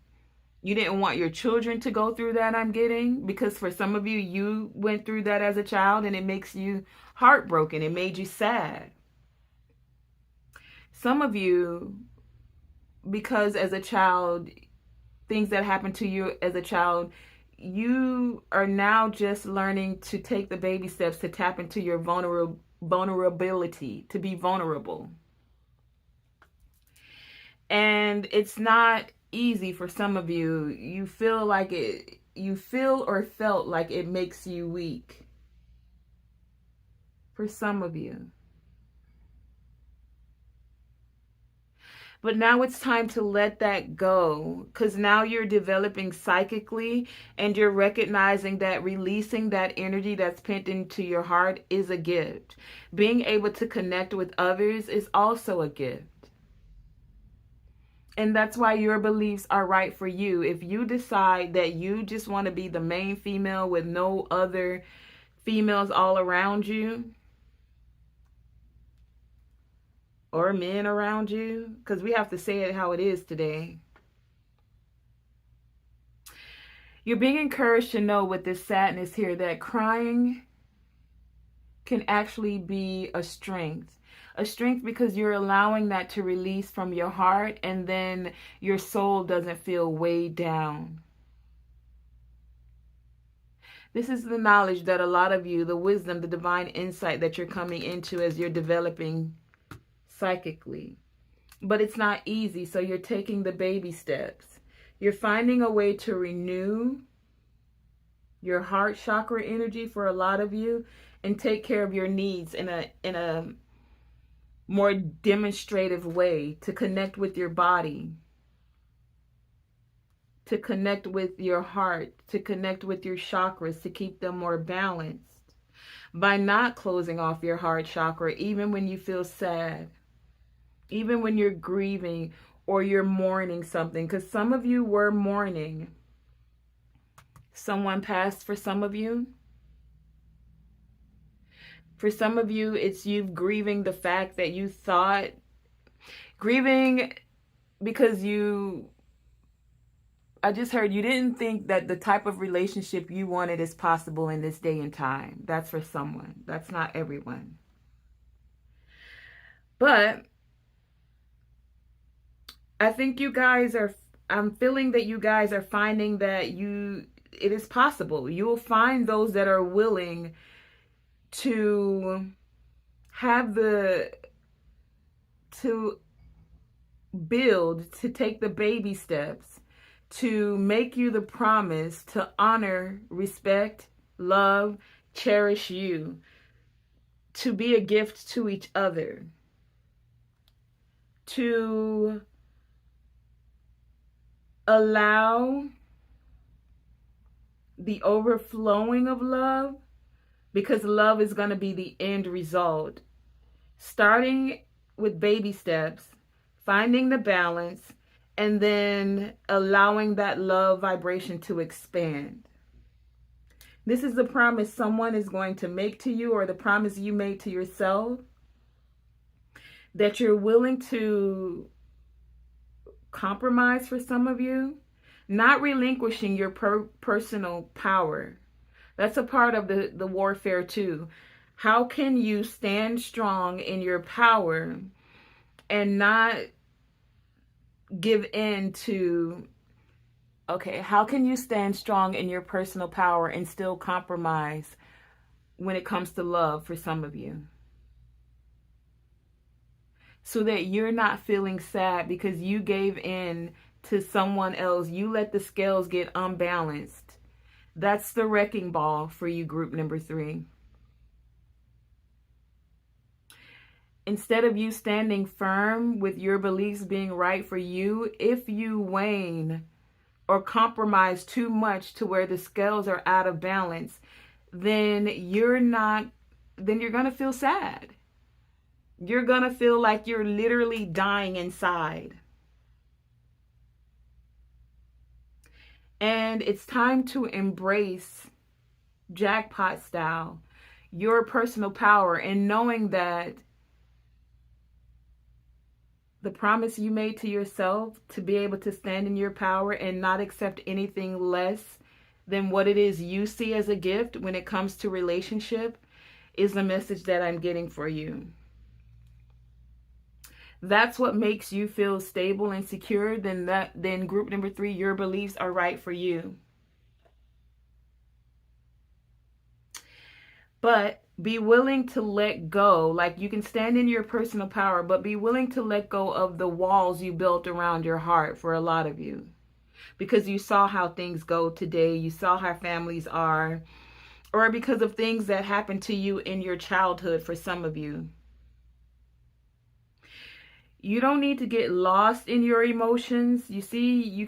You didn't want your children to go through that, I'm getting, because for some of you, you went through that as a child, and it makes you heartbroken. It made you sad. Some of you, because as a child, things that happened to you as a child, you are now just learning to take the baby steps to tap into your vulnerability, to be vulnerable. And it's not easy for some of you. You feel like it, you feel or felt like it makes you weak. For some of you. But now it's time to let that go, because now you're developing psychically, and you're recognizing that releasing that energy that's pent into your heart is a gift. Being able to connect with others is also a gift. And that's why your beliefs are right for you. If you decide that you just want to be the main female with no other females all around you, or men around you, because we have to say it how it is today. You're being encouraged to know with this sadness here that crying can actually be a strength. A strength because you're allowing that to release from your heart, and then your soul doesn't feel weighed down. This is the knowledge that a lot of you, the wisdom, the divine insight that you're coming into as you're developing psychically. But it's not easy, so you're taking the baby steps. You're finding a way to renew your heart chakra energy for a lot of you, and take care of your needs in a more demonstrative way, to connect with your body, to connect with your heart, to connect with your chakras, to keep them more balanced by not closing off your heart chakra even when you feel sad, even when you're grieving or you're mourning something. Because some of you were mourning. Someone passed for some of you. For some of you, it's you grieving the fact that you thought, grieving because I just heard you didn't think that the type of relationship you wanted is possible in this day and time. That's for someone. That's not everyone. But I think you guys are, I'm feeling that you guys are finding that it is possible. You will find those that are willing to have to build, to take the baby steps, to make you the promise to honor, respect, love, cherish you, to be a gift to each other, to allow the overflowing of love, because love is going to be the end result. Starting with baby steps, finding the balance, and then allowing that love vibration to expand. This is the promise someone is going to make to you, or the promise you made to yourself, that you're willing to compromise for some of you, not relinquishing your personal power. That's a part of the warfare too. How can you stand strong in your power and not give in to, okay, how can you stand strong in your personal power and still compromise when it comes to love for some of you? so that you're not feeling sad because you gave in to someone else. You let the scales get unbalanced. That's the wrecking ball for you, group number 3. Instead of you standing firm with your beliefs being right for you, if you wane or compromise too much to where the scales are out of balance, then you're going to feel sad. You're going to feel like you're literally dying inside. And it's time to embrace, jackpot style, your personal power, and knowing that the promise you made to yourself to be able to stand in your power and not accept anything less than what it is you see as a gift when it comes to relationship is the message that I'm getting for you. That's what makes you feel stable and secure. Then group number 3, your beliefs are right for you. But be willing to let go. Like, you can stand in your personal power, but be willing to let go of the walls you built around your heart for a lot of you. Because you saw how things go today. You saw how families are. Or because of things that happened to you in your childhood for some of you. You don't need to get lost in your emotions. You see,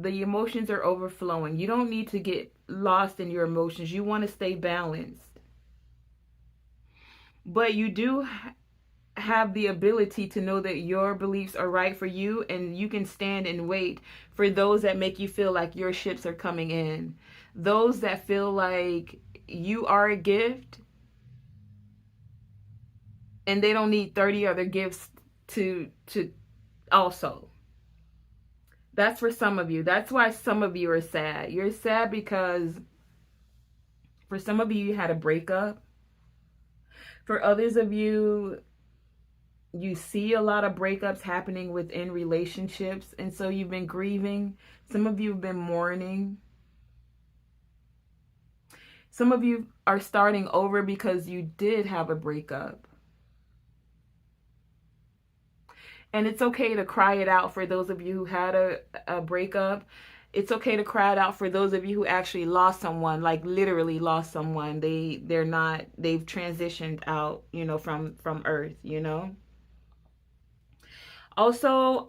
the emotions are overflowing. You don't need to get lost in your emotions. You want to stay balanced. But you do have the ability to know that your beliefs are right for you, and you can stand and wait for those that make you feel like your ships are coming in. Those that feel like you are a gift and they don't need 30 other gifts to also. That's for some of you. That's why some of you are sad. You're sad because for some of you had a breakup. For others of you, you see a lot of breakups happening within relationships, and so you've been grieving. Some of you have been mourning. Some of you are starting over because you did have a breakup. And it's okay to cry it out for those of you who had a breakup. It's okay to cry it out for those of you who actually lost someone, like literally lost someone. They've transitioned out, from earth, Also,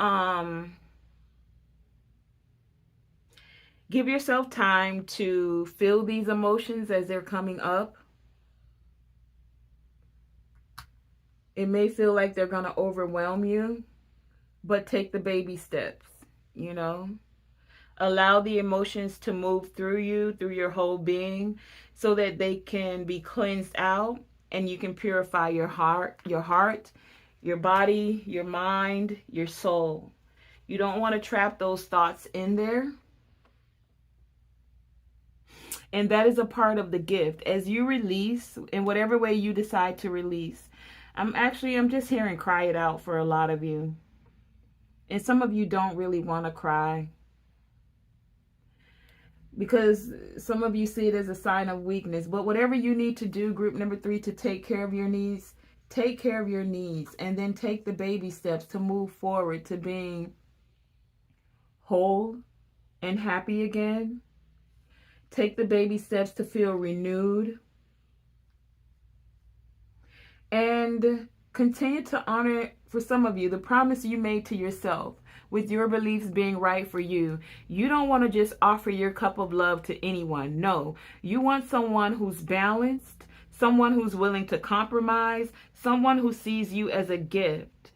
give yourself time to feel these emotions as they're coming up. It may feel like they're going to overwhelm you, but take the baby steps, Allow the emotions to move through you, through your whole being, so that they can be cleansed out and you can purify your heart, your body, your mind, your soul. You don't want to trap those thoughts in there. And that is a part of the gift. As you release, in whatever way you decide to release, I'm just hearing cry it out for a lot of you. And some of you don't really want to cry, because some of you see it as a sign of weakness. But whatever you need to do, group number 3, to take care of your needs, take care of your needs, and then take the baby steps to move forward to being whole and happy again. Take the baby steps to feel renewed. And continue to honor, for some of you, the promise you made to yourself with your beliefs being right for you. You don't want to just offer your cup of love to anyone. No, you want someone who's balanced, someone who's willing to compromise, someone who sees you as a gift.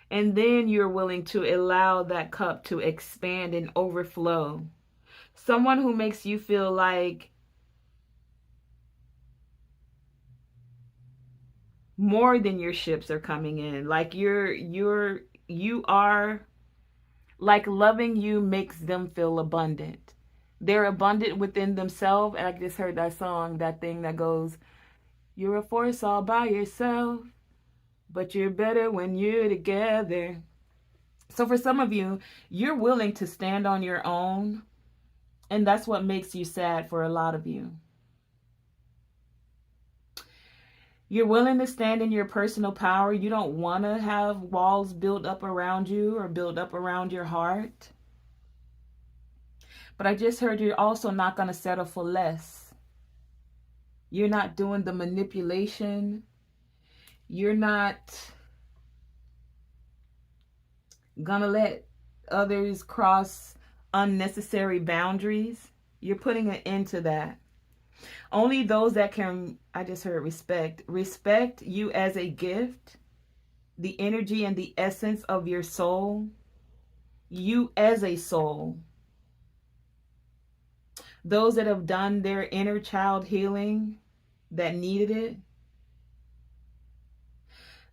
And then you're willing to allow that cup to expand and overflow. Someone who makes you feel like more than your ships are coming in. Like you are like, loving you makes them feel abundant. They're abundant within themselves. And I just heard that song, that thing that goes, you're a force all by yourself, but you're better when you're together. So for some of you, you're willing to stand on your own. And that's what makes you sad for a lot of you. You're willing to stand in your personal power. You don't want to have walls built up around you or built up around your heart. But I just heard you're also not going to settle for less. You're not doing the manipulation. You're not going to let others cross unnecessary boundaries. You're putting an end to that. Only those that can, I just heard respect you as a gift, the energy and the essence of your soul, you as a soul. Those that have done their inner child healing that needed it.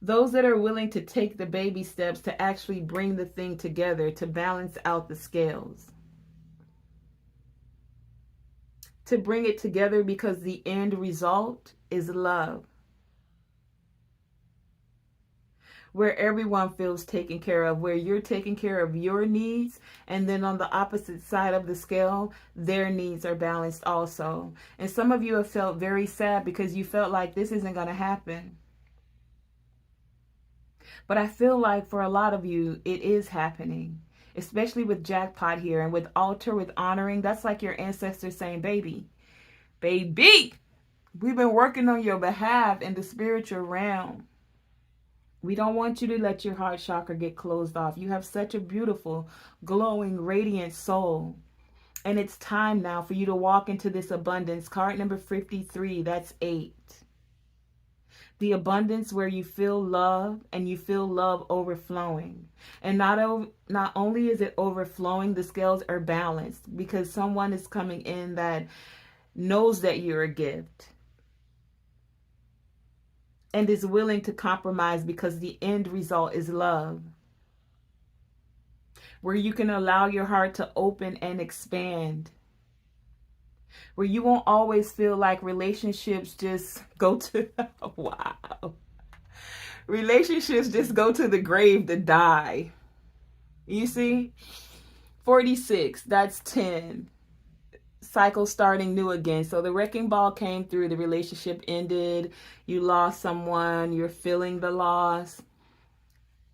Those that are willing to take the baby steps to actually bring the thing together, to balance out the scales. To bring it together because the end result is love. Where everyone feels taken care of, where you're taking care of your needs, and then on the opposite side of the scale, their needs are balanced also. And some of you have felt very sad because you felt like this isn't going to happen. But I feel like for a lot of you, it is happening, especially with jackpot here and with altar, with honoring. That's like your ancestors saying, baby, baby, we've been working on your behalf in the spiritual realm. We don't want you to let your heart chakra get closed off. You have such a beautiful, glowing, radiant soul. And it's time now for you to walk into this abundance. Card number 53, that's 8. The abundance where you feel love and you feel love overflowing. And not only is it overflowing, the scales are balanced because someone is coming in that knows that you're a gift. And is willing to compromise because the end result is love. Where you can allow your heart to open and expand. Where you won't always feel like relationships just go to, wow. Relationships just go to the grave to die. You see? 46, that's 10. Cycle starting new again. So the wrecking ball came through, the relationship ended, you lost someone, you're feeling the loss,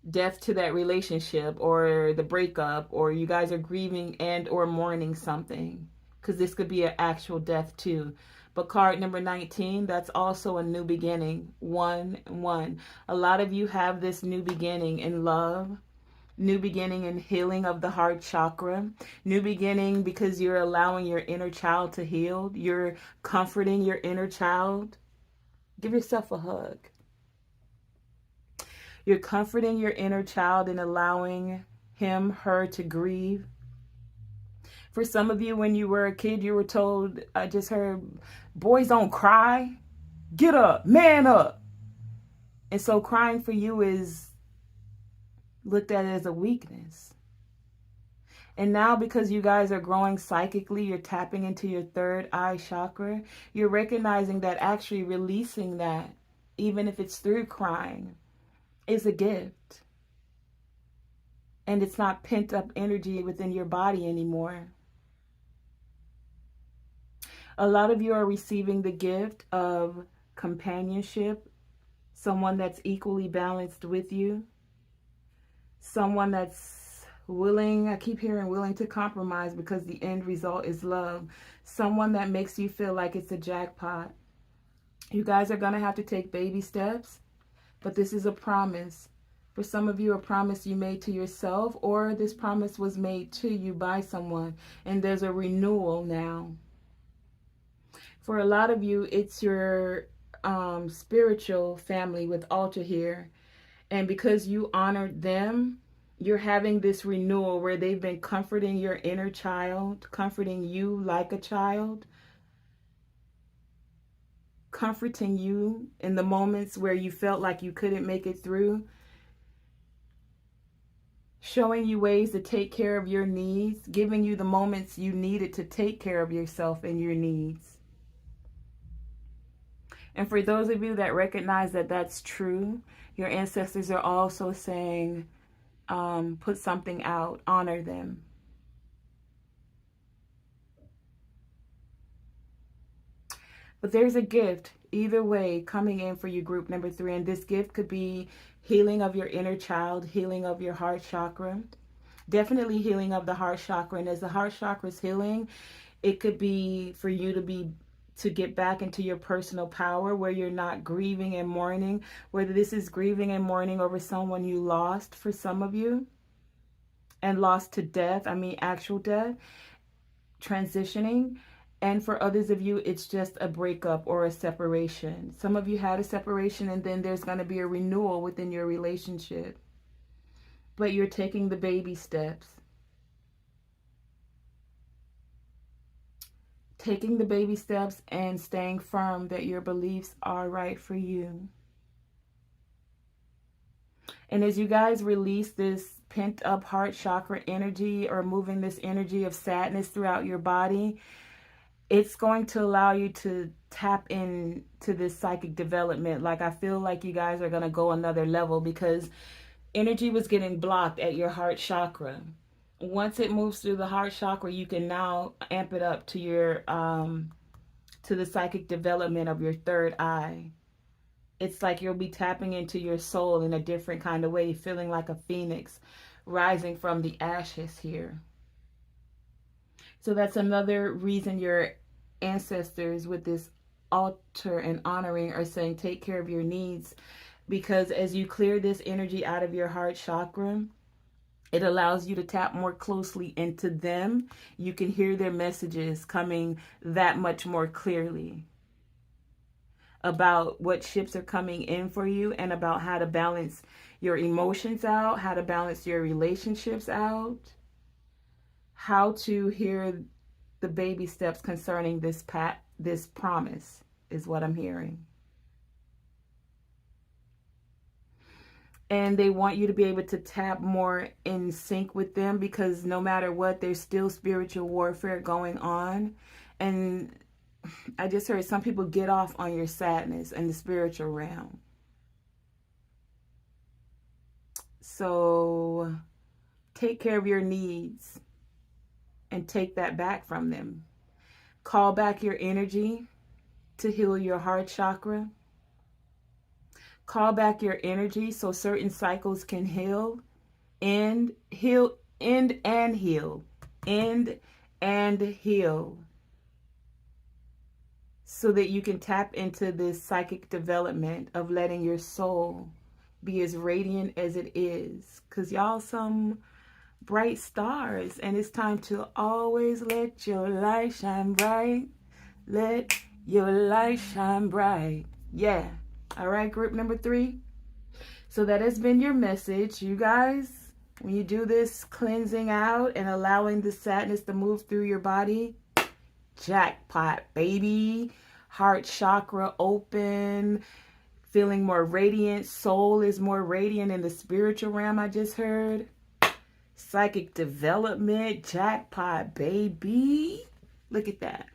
death to that relationship or the breakup, or you guys are grieving and or mourning something, because this could be an actual death too. But card number 19, that's also a new beginning. 1-1. A lot of you have this new beginning in love. New beginning and healing of the heart chakra. New beginning because you're allowing your inner child to heal. You're comforting your inner child. Give yourself a hug. You're comforting your inner child and allowing him, her to grieve. For some of you, when you were a kid, you were told, I just heard, boys don't cry. Get up, man up. And so crying for you is looked at as a weakness. And now because you guys are growing psychically, you're tapping into your third eye chakra, you're recognizing that actually releasing that, even if it's through crying, is a gift. And it's not pent up energy within your body anymore. A lot of you are receiving the gift of companionship, someone that's equally balanced with you. Someone that's willing, I keep hearing willing to compromise because the end result is love. Someone that makes you feel like it's a jackpot. You guys are going to have to take baby steps, but this is a promise. For some of you, a promise you made to yourself, or this promise was made to you by someone, and there's a renewal now. For a lot of you, it's your spiritual family with altar here. And because you honored them, you're having this renewal where they've been comforting your inner child, comforting you like a child, comforting you in the moments where you felt like you couldn't make it through, showing you ways to take care of your needs, giving you the moments you needed to take care of yourself and your needs. And for those of you that recognize that that's true, your ancestors are also saying, put something out, honor them. But there's a gift. either way coming in for you, group number 3. And this gift could be healing of your inner child, healing of your heart chakra. Definitely healing of the heart chakra. And as the heart chakra is healing, it could be for you to get back into your personal power, where you're not grieving and mourning, whether this is grieving and mourning over someone you lost for some of you, and lost to death, I mean actual death, transitioning. And for others of you, it's just a breakup or a separation. Some of you had a separation, and then there's going to be a renewal within your relationship. But you're taking the baby steps. Taking the baby steps and staying firm that your beliefs are right for you. And as you guys release this pent up heart chakra energy, or moving this energy of sadness throughout your body, it's going to allow you to tap into this psychic development. Like, I feel like you guys are going to go another level, because energy was getting blocked at your heart chakra. Once it moves through the heart chakra, you can now amp it up to your to the psychic development of your third eye. It's like you'll be tapping into your soul in a different kind of way, feeling like a phoenix rising from the ashes here. So that's another reason your ancestors with this altar and honoring are saying take care of your needs, because as you clear this energy out of your heart chakra, it allows you to tap more closely into them. You can hear their messages coming that much more clearly about what ships are coming in for you, and about how to balance your emotions out, how to balance your relationships out, how to hear the baby steps concerning this promise is what I'm hearing. And they want you to be able to tap more in sync with them, because no matter what, there's still spiritual warfare going on. And I just heard some people get off on your sadness in the spiritual realm. So take care of your needs and take that back from them. Call back your energy to heal your heart chakra. Call back your energy so certain cycles can heal, end and heal, so that you can tap into this psychic development of letting your soul be as radiant as it is. Because y'all some bright stars, and it's time to always let your light shine bright. Let your light shine bright. Yeah. All right, group number 3. So that has been your message. You guys, when you do this cleansing out and allowing the sadness to move through your body, jackpot, baby. Heart chakra open, feeling more radiant. Soul is more radiant in the spiritual realm, I just heard. Psychic development, jackpot, baby. Look at that.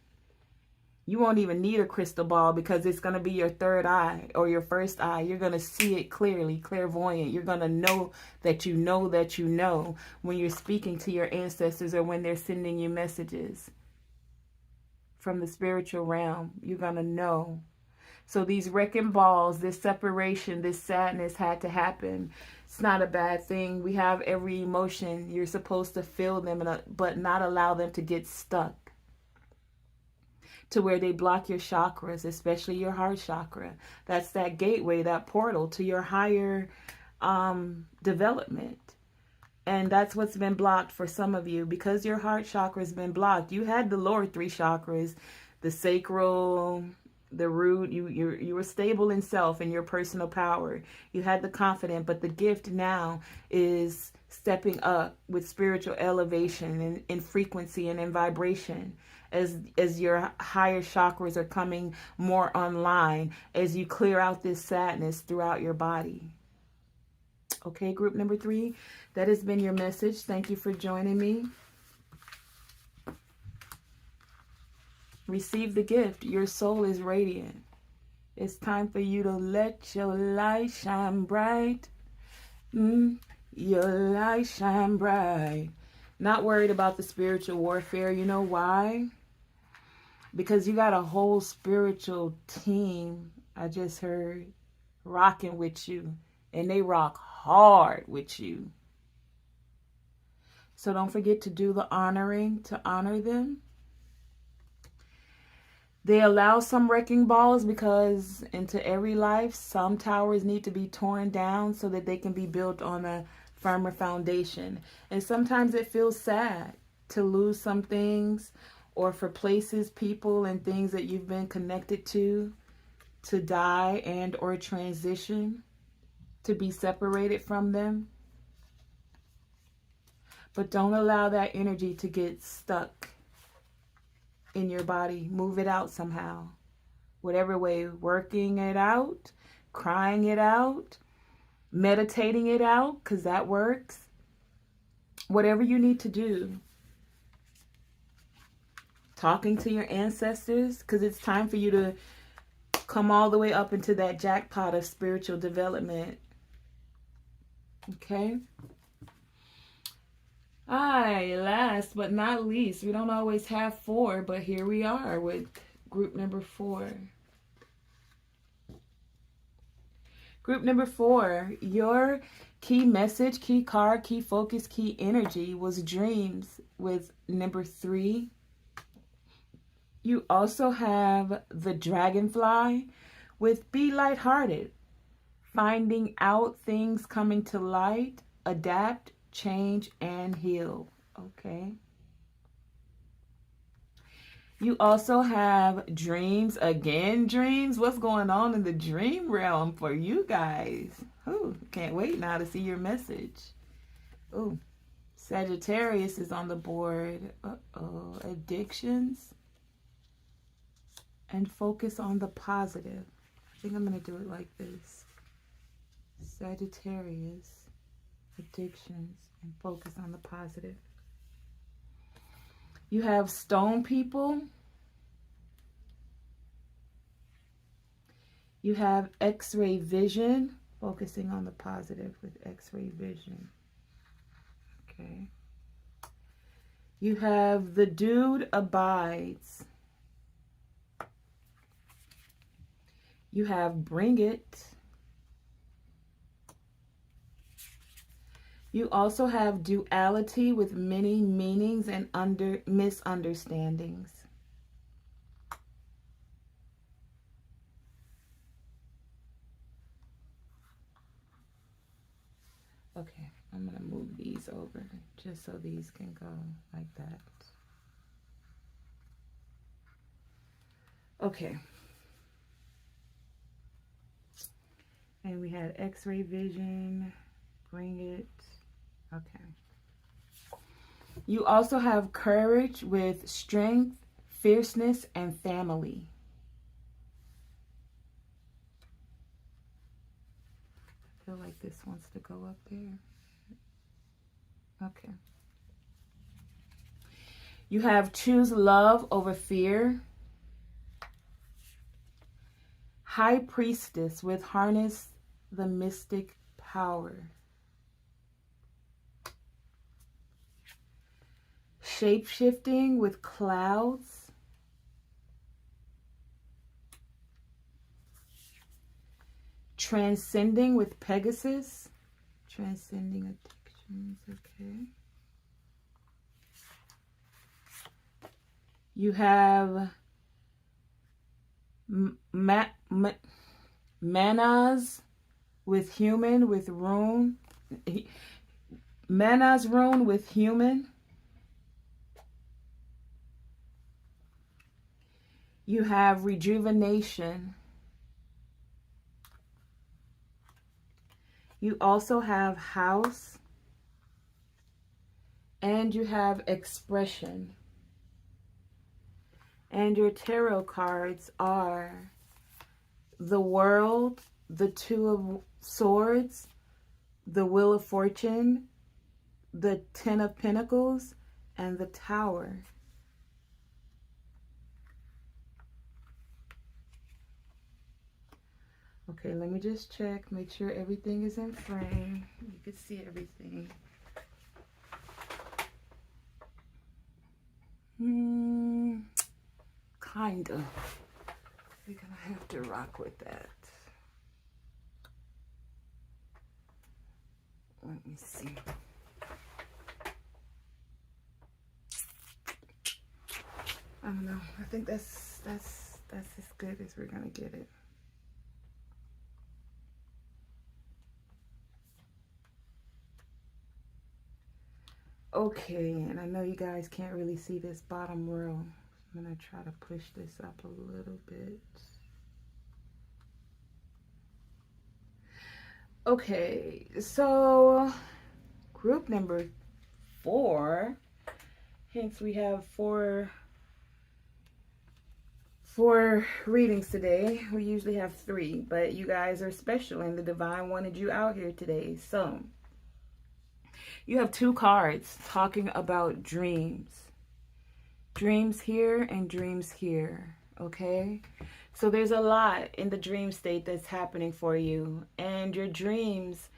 You won't even need a crystal ball, because it's going to be your third eye or your first eye. You're going to see it clearly, clairvoyant. You're going to know that you know that you know when you're speaking to your ancestors, or when they're sending you messages from the spiritual realm. You're going to know. So these wrecking balls, this separation, this sadness had to happen. It's not a bad thing. We have every emotion. You're supposed to feel them, but not allow them to get stuck to where they block your chakras, especially your heart chakra. That's that gateway, that portal to your higher development. And that's what's been blocked for some of you, because your heart chakra has been blocked. You had the lower 3 chakras, the sacral, the root. You were stable in self and your personal power. You had the confidence, but the gift now is stepping up with spiritual elevation and in frequency and in vibration. As your higher chakras are coming more online, as you clear out this sadness throughout your body. Okay, group number 3, that has been your message. Thank you for joining me. Receive the gift. Your soul is radiant. It's time for you to let your light shine bright. Your light shine bright. Not worried about the spiritual warfare. You know why? because you got a whole spiritual team, I just heard, rocking with you. And they rock hard with you. So don't forget to do the honoring to honor them. They allow some wrecking balls because into every life, some towers need to be torn down so that they can be built on a firmer foundation. And sometimes it feels sad to lose some things, or for places, people, and things that you've been connected to die and or transition, to be separated from them. But don't allow that energy to get stuck in your body. Move it out somehow. Whatever way, working it out, crying it out, meditating it out, because that works. Whatever you need to do. Talking to your ancestors, because it's time for you to come all the way up into that jackpot of spiritual development. Okay? Last but not least, we don't always have 4, but here we are with group number 4. Group number 4, your key message, key card, key focus, key energy was dreams with number 3. You also have the dragonfly with be lighthearted, finding out things coming to light, adapt, change, and heal. Okay. You also have dreams. Again, dreams. What's going on in the dream realm for you guys? Ooh, can't wait now to see your message. Ooh, Sagittarius is on the board. Uh-oh. Addictions. And focus on the positive. I think I'm going to do it like this. Sagittarius, addictions, and focus on the positive. You have stone people. You have X-ray vision, focusing on the positive with X-ray vision. Okay. You have the dude abides. You have bring it. You also have duality with many meanings and misunderstandings. Okay, I'm going to move these over just so these can go like that. Okay. And we had X-ray vision, bring it. Okay. You also have courage with strength, fierceness, and family. I feel like this wants to go up there. Okay. You have choose love over fear. High priestess with harness the mystic power. Shape-shifting with clouds. Transcending with Pegasus. Transcending addictions, okay. You have manas with human, with rune. Manas rune with human. You have rejuvenation. You also have house. And you have expression. And your tarot cards are the World, the Two of Swords, the Wheel of Fortune, the Ten of Pentacles, and the Tower. Okay, let me just check, make sure everything is in frame. You can see everything. kinda. We're gonna have to rock with that. Let me see. I don't know. I think that's as good as we're gonna get it. Okay, and I know you guys can't really see this bottom row. I'm gonna try to push this up a little bit. Okay, so group number 4. Hence we have four readings today. We usually have 3, but you guys are special and the divine wanted you out here today. So you have 2 cards talking about dreams. Dreams here and dreams here, okay? So there's a lot in the dream state that's happening for you, and your dreams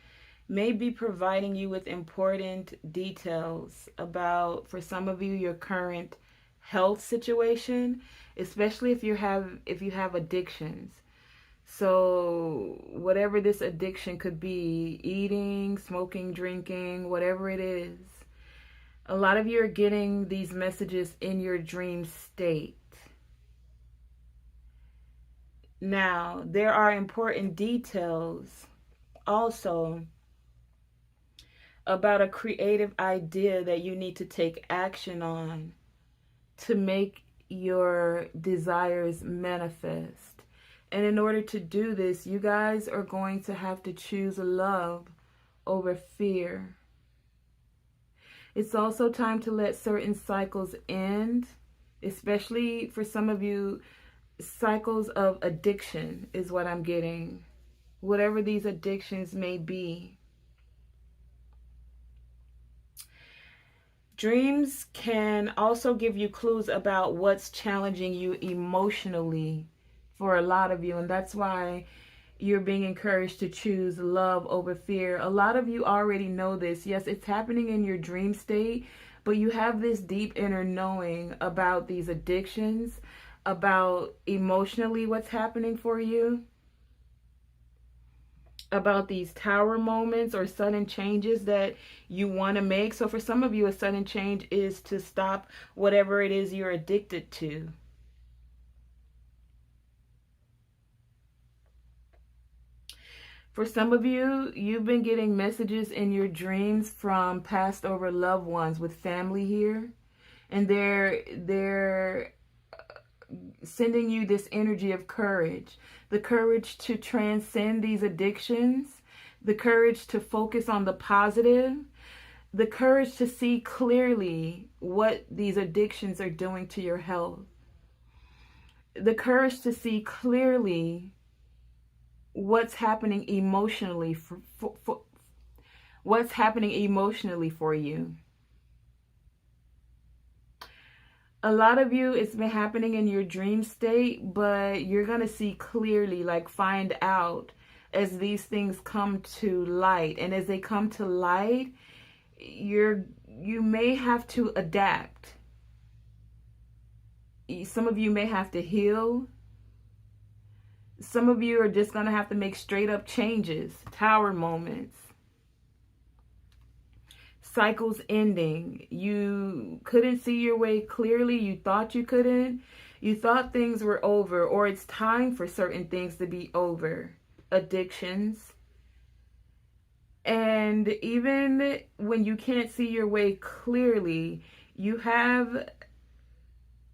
may be providing you with important details about, for some of you, your current health situation, especially if you have addictions. So whatever this addiction could be, eating, smoking, drinking, whatever it is, a lot of you are getting these messages in your dream state. Now, there are important details also about a creative idea that you need to take action on to make your desires manifest. And in order to do this, you guys are going to have to choose love over fear. It's also time to let certain cycles end, especially for some of you, cycles of addiction is what I'm getting. Whatever these addictions may be. Dreams can also give you clues about what's challenging you emotionally for a lot of you. And that's why you're being encouraged to choose love over fear. A lot of you already know this. Yes, it's happening in your dream state, but you have this deep inner knowing about these addictions, about emotionally what's happening for you, about these tower moments or sudden changes that you want to make. So for some of you, a sudden change is to stop whatever it is you're addicted to. For some of you, you've been getting messages in your dreams from passed over loved ones with family here. And they're sending you this energy of courage. The courage to transcend these addictions. The courage to focus on the positive. The courage to see clearly what these addictions are doing to your health. The courage to see clearly what's happening emotionally what's happening emotionally for you. A lot of you, it's been happening in your dream state, but you're going to see clearly, like find out as these things come to light. And as they come to light, you may have to adapt. Some of you may have to heal. Some of you are just going to have to make straight up changes, tower moments, cycles ending. You couldn't see your way clearly. You thought you couldn't. You thought things were over, or it's time for certain things to be over. Addictions. And even when you can't see your way clearly, you have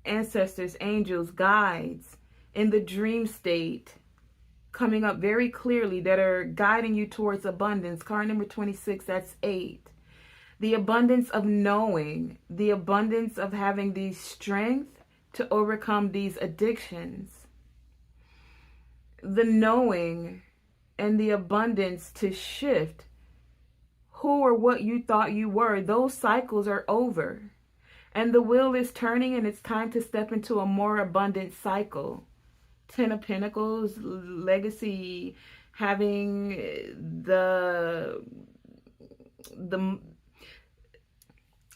ancestors, angels, guides in the dream state coming up very clearly that are guiding you towards abundance. Card number 26, that's 8. The abundance of knowing, the abundance of having the strength to overcome these addictions. The knowing and the abundance to shift who or what you thought you were. Those cycles are over. And the wheel is turning, and it's time to step into a more abundant cycle. 10 of Pentacles, legacy, having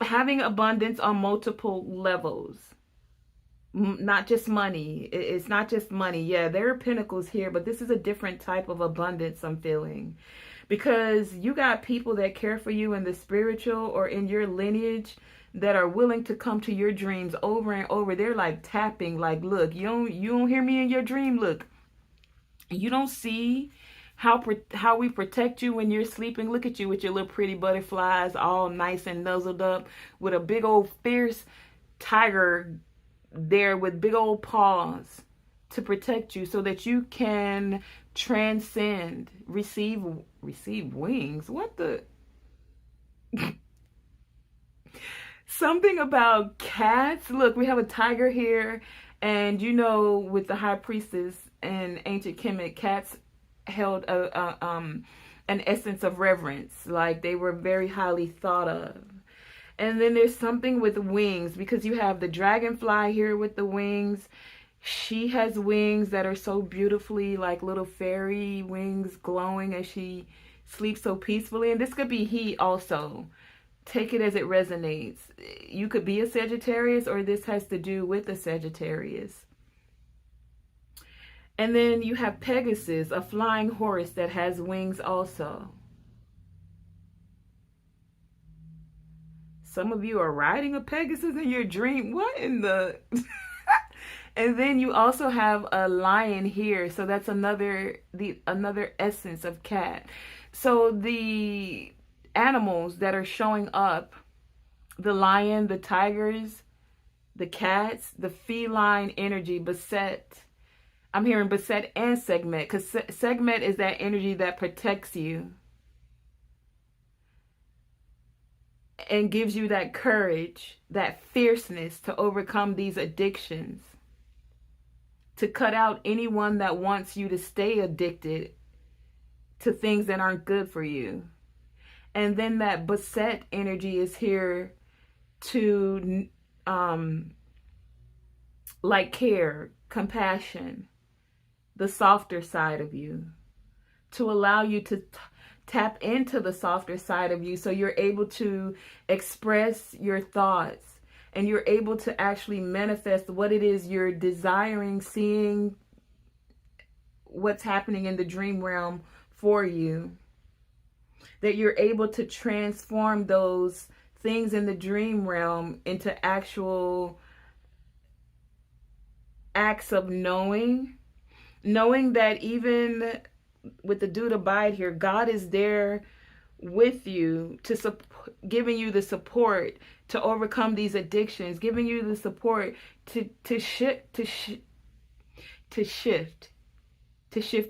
having abundance on multiple levels. Not just money. It's not just money. Yeah, there are pentacles here, but this is a different type of abundance I'm feeling. Because you got people that care for you in the spiritual or in your lineage that are willing to come to your dreams over and over. They're like tapping, like, look, you don't hear me in your dream. Look, you don't see how we protect you when you're sleeping. Look at you with your little pretty butterflies, all nice and nuzzled up, with a big old fierce tiger there with big old paws to protect you so that you can transcend, receive wings. What the something about cats. Look, we have a tiger here, and you know, with the high priestess and ancient Kemet, cats held an essence of reverence, like they were very highly thought of. And then there's something with wings, because you have the dragonfly here with the wings. She has wings that are so beautifully like little fairy wings glowing as she sleeps so peacefully. And this could be he also. Take it as it resonates. You could be a Sagittarius, or this has to do with a Sagittarius. And then you have Pegasus, a flying horse that has wings also. Some of you are riding a Pegasus in your dream. What in the... And then you also have a lion here. So that's another essence of cat. So the animals that are showing up, the lion, the tigers, the cats, the feline energy, Beset. I'm hearing Beset and Segment, because Segment is that energy that protects you and gives you that courage, that fierceness to overcome these addictions, to cut out anyone that wants you to stay addicted to things that aren't good for you. And then that Beset energy is here to like care, compassion, the softer side of you, to allow you to tap into the softer side of you so you're able to express your thoughts and you're able to actually manifest what it is you're desiring, seeing what's happening in the dream realm for you. That you're able to transform those things in the dream realm into actual acts of knowing that even with the dude abide here, God is there with you to giving you the support to overcome these addictions, giving you the support to shift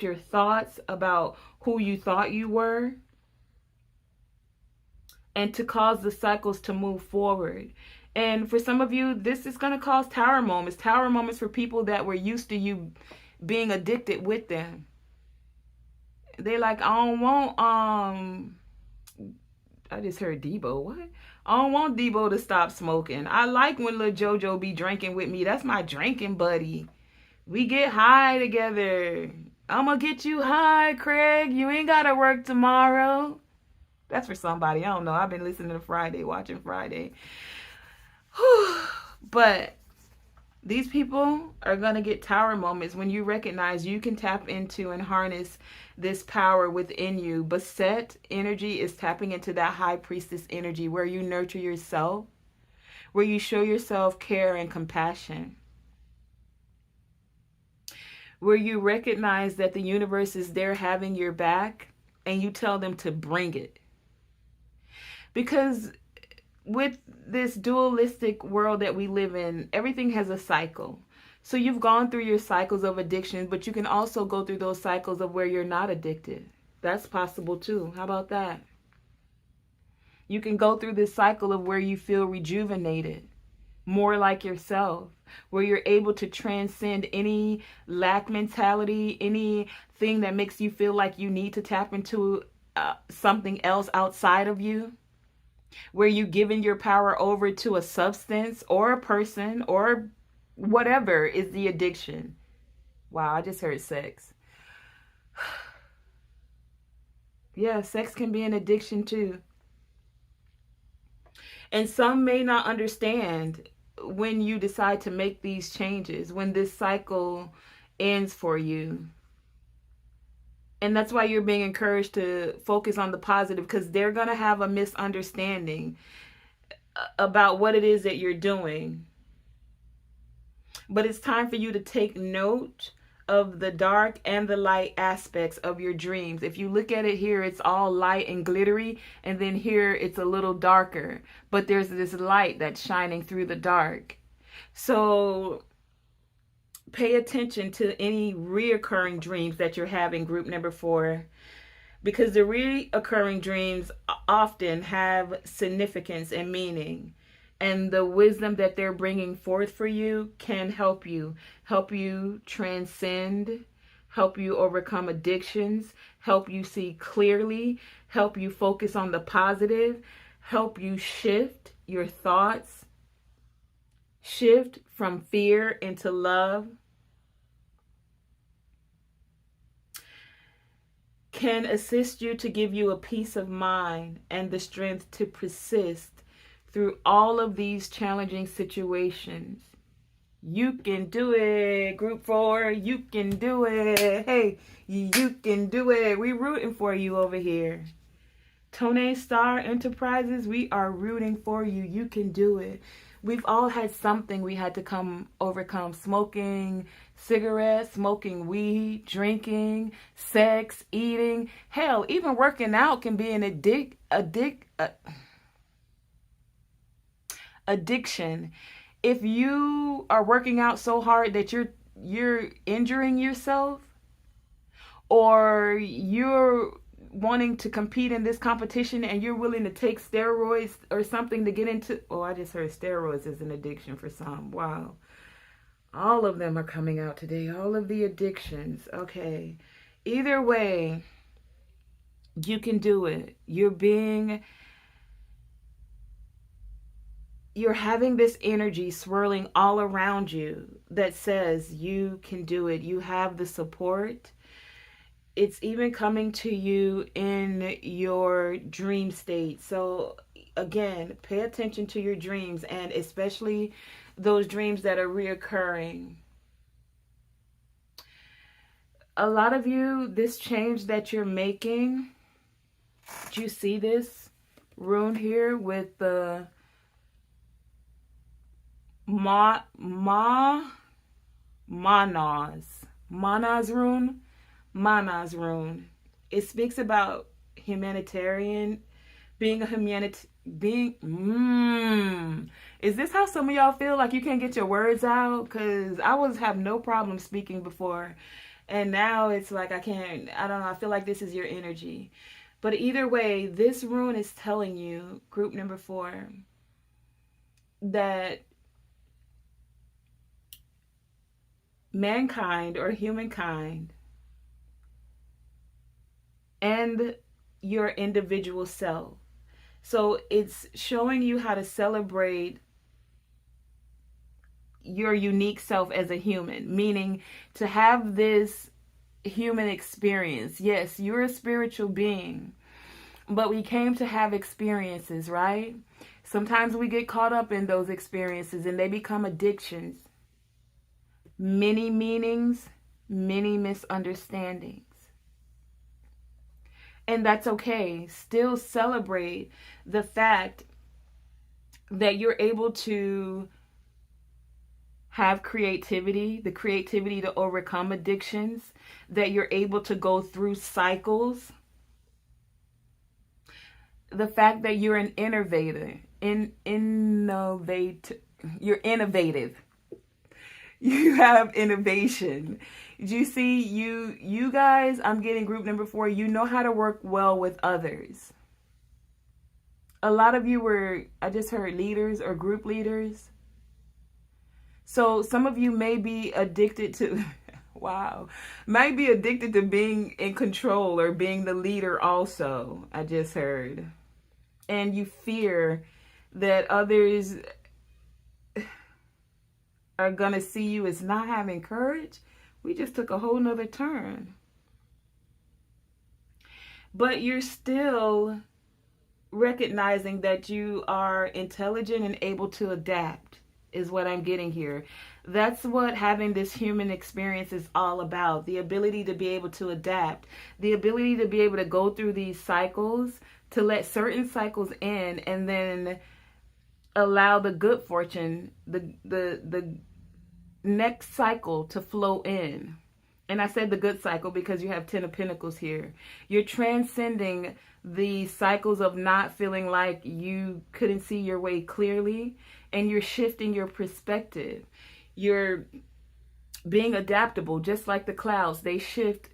your thoughts about who you thought you were, and to cause the cycles to move forward. And for some of you, this is going to cause tower moments for people that were used to you being addicted with them. They like, I don't want, I just heard Debo. What? I don't want Debo to stop smoking. I like when little JoJo be drinking with me. That's my drinking buddy. We get high together. I'm going to get you high, Craig. You ain't got to work tomorrow. That's for somebody. I don't know. I've been listening to Friday, watching Friday. But these people are going to get tower moments when you recognize you can tap into and harness this power within you. Beset energy is tapping into that high priestess energy where you nurture yourself, where you show yourself care and compassion, where you recognize that the universe is there having your back and you tell them to bring it. Because with this dualistic world that we live in, everything has a cycle. So you've gone through your cycles of addiction, but you can also go through those cycles of where you're not addicted. That's possible too. How about that? You can go through this cycle of where you feel rejuvenated, more like yourself, where you're able to transcend any lack mentality, anything that makes you feel like you need to tap into something else outside of you. Where you giving your power over to a substance or a person or whatever is the addiction. Wow, I just heard sex. Yeah, sex can be an addiction too. And some may not understand when you decide to make these changes, when this cycle ends for you. And that's why you're being encouraged to focus on the positive, because they're going to have a misunderstanding about what it is that you're doing. But it's time for you to take note of the dark and the light aspects of your dreams. If you look at it here, it's all light and glittery, and then here it's a little darker, but there's this light that's shining through the dark. So pay attention to any reoccurring dreams that you're having, group number 4, because the reoccurring dreams often have significance and meaning. And the wisdom that they're bringing forth for you can help you transcend, help you overcome addictions, help you see clearly, help you focus on the positive, help you shift your thoughts, shift from fear into love, can assist you to give you a peace of mind and the strength to persist through all of these challenging situations. You can do it, group 4. You can do it. Hey, you can do it. We're rooting for you over here. Tonae Star Enterprises, we are rooting for you. You can do it. We've all had something we had to overcome. Smoking cigarettes, smoking weed, drinking, sex, eating. Hell, even working out can be an addiction. If you are working out so hard that you're injuring yourself, or you're wanting to compete in this competition and you're willing to take steroids or something to get into, I just heard steroids is an addiction for some. Wow. All of them are coming out today. All of the addictions. Okay. Either way, you can do it. You're having this energy swirling all around you that says you can do it. You have the support. It's even coming to you in your dream state. So again, pay attention to your dreams, and especially those dreams that are reoccurring. A lot of you, this change that you're making, do you see this rune here with the Manas rune? Manas rune. It speaks about humanitarian, being a Is this how some of y'all feel like you can't get your words out? Because I have no problem speaking before, and now it's like I don't know, I feel like this is your energy. But either way, this rune is telling you, group number 4, that mankind or humankind and your individual self. So it's showing you how to celebrate your unique self as a human, meaning to have this human experience. Yes, you're a spiritual being, but we came to have experiences, right? Sometimes we get caught up in those experiences and they become addictions. Many meanings, many misunderstandings. And that's okay. Still celebrate the fact that you're able to have creativity, the creativity to overcome addictions, that you're able to go through cycles. The fact that you're an innovator, you're innovative. You have innovation. Do you see, you guys, I'm getting group number 4, you know how to work well with others. A lot of you I just heard leaders or group leaders. So some of you may be addicted to, might be addicted to being in control or being the leader also, I just heard. And you fear that others are going to see you as not having courage. We just took a whole nother turn. But you're still recognizing that you are intelligent and able to adapt. is what I'm getting here. That's what having this human experience is all about. The ability to be able to adapt, the ability to be able to go through these cycles, to let certain cycles in, and then allow the good fortune, the next cycle to flow in. And I said the good cycle because you have 10 of Pentacles here. You're transcending the cycles of not feeling like you couldn't see your way clearly, and you're shifting your perspective. You're being adaptable, just like the clouds. They shift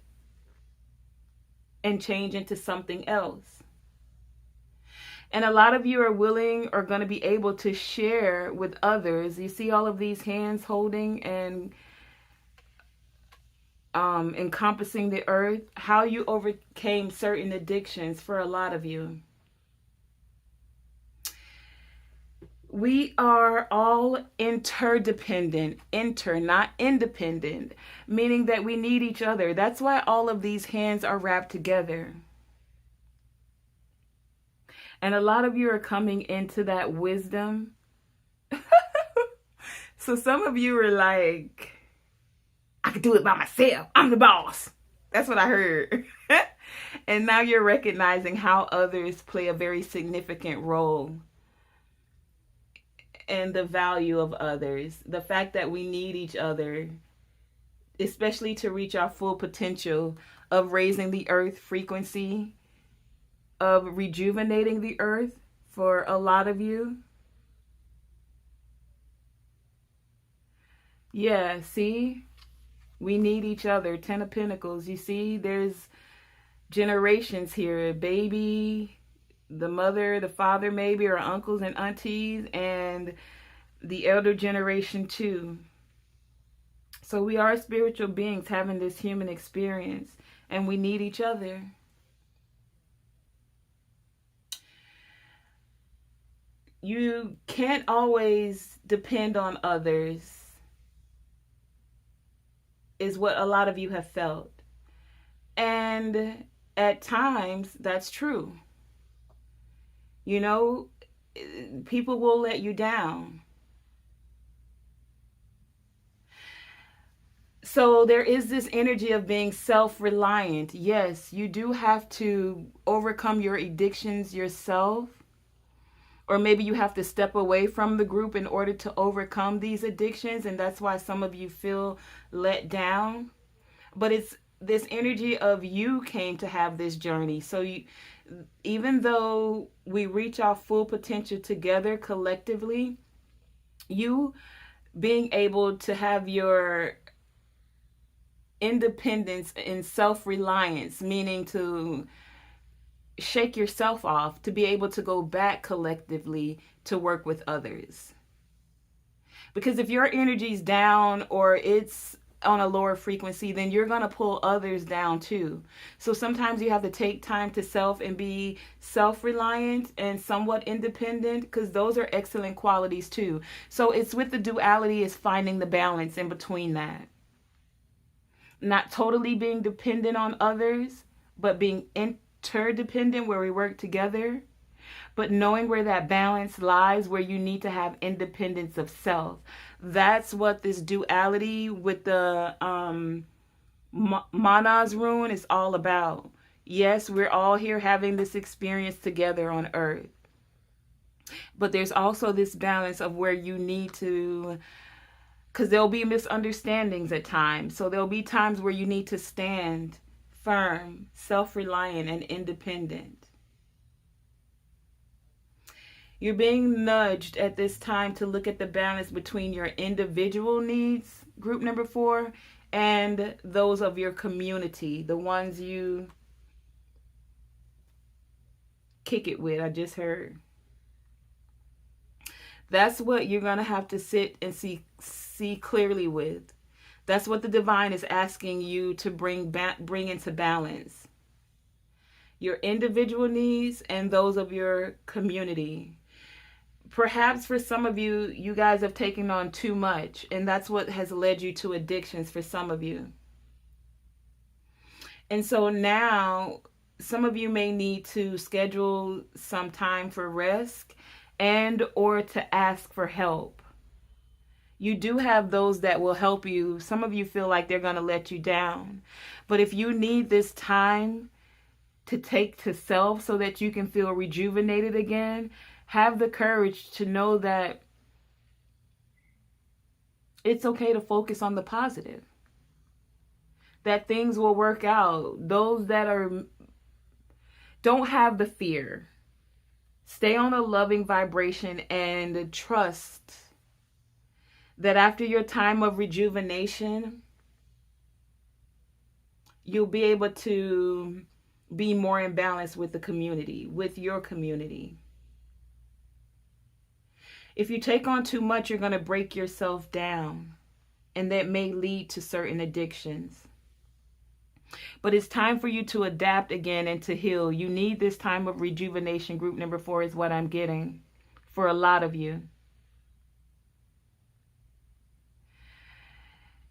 and change into something else. And a lot of you are willing or going to be able to share with others. You see all of these hands holding and encompassing the earth, how you overcame certain addictions for a lot of you. We are all interdependent, not independent, meaning that we need each other. That's why all of these hands are wrapped together. And a lot of you are coming into that wisdom. So some of you are like, I could do it by myself. I'm the boss. That's what I heard. And now you're recognizing how others play a very significant role in the value of others. The fact that we need each other, especially to reach our full potential of raising the earth frequency, of rejuvenating the earth for a lot of you. Yeah, see? We need each other. 10 of Pentacles. You see, there's generations here. Baby, the mother, the father maybe, or uncles and aunties, and the elder generation too. So we are spiritual beings having this human experience, and we need each other. You can't always depend on others, is what a lot of you have felt. And at times, that's true. You know, people will let you down. So there is this energy of being self-reliant. Yes, you do have to overcome your addictions yourself. Or maybe you have to step away from the group in order to overcome these addictions. And that's why some of you feel let down. But it's this energy of you came to have this journey. So even though we reach our full potential together collectively, you being able to have your independence and self-reliance, meaning to shake yourself off, to be able to go back collectively to work with others. Because if your energy's down or it's on a lower frequency, then you're going to pull others down too. So sometimes you have to take time to self and be self-reliant and somewhat independent, because those are excellent qualities too. So it's with the duality, is finding the balance in between that. Not totally being dependent on others, but being interdependent where we work together, but knowing where that balance lies, where you need to have independence of self. That's what this duality with the Mana's rune is all about. Yes, we're all here having this experience together on earth, but there's also this balance of where you need to, because there'll be misunderstandings at times. So there'll be times where you need to stand firm, self-reliant, and independent. You're being nudged at this time to look at the balance between your individual needs, group number 4, and those of your community, the ones you kick it with, I just heard. That's what you're going to have to sit and see clearly with. That's what the divine is asking you to bring into balance. Your individual needs and those of your community. Perhaps for some of you, you guys have taken on too much, and that's what has led you to addictions for some of you. And so now, some of you may need to schedule some time for rest and or to ask for help. You do have those that will help you. Some of you feel like they're going to let you down. But if you need this time to take to self so that you can feel rejuvenated again, have the courage to know that it's okay to focus on the positive. That things will work out. Those that don't have the fear. Stay on a loving vibration and trust that after your time of rejuvenation, you'll be able to be more in balance with the community, with your community. If you take on too much, you're going to break yourself down, and that may lead to certain addictions. But it's time for you to adapt again and to heal. You need this time of rejuvenation. Group number 4 is what I'm getting for a lot of you.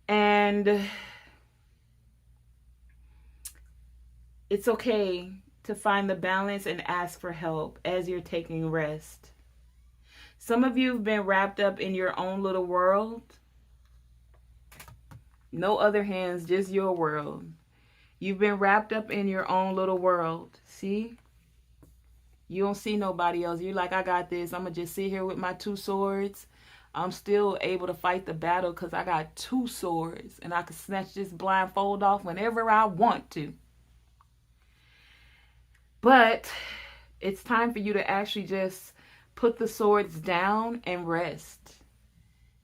And it's okay to find the balance and ask for help as you're taking rest. Some of you have been wrapped up in your own little world. No other hands, just your world. You've been wrapped up in your own little world. See? You don't see nobody else. You're like, I got this. I'm going to just sit here with my 2 swords. I'm still able to fight the battle because I got 2 swords. And I can snatch this blindfold off whenever I want to. But it's time for you to actually just put the swords down and rest.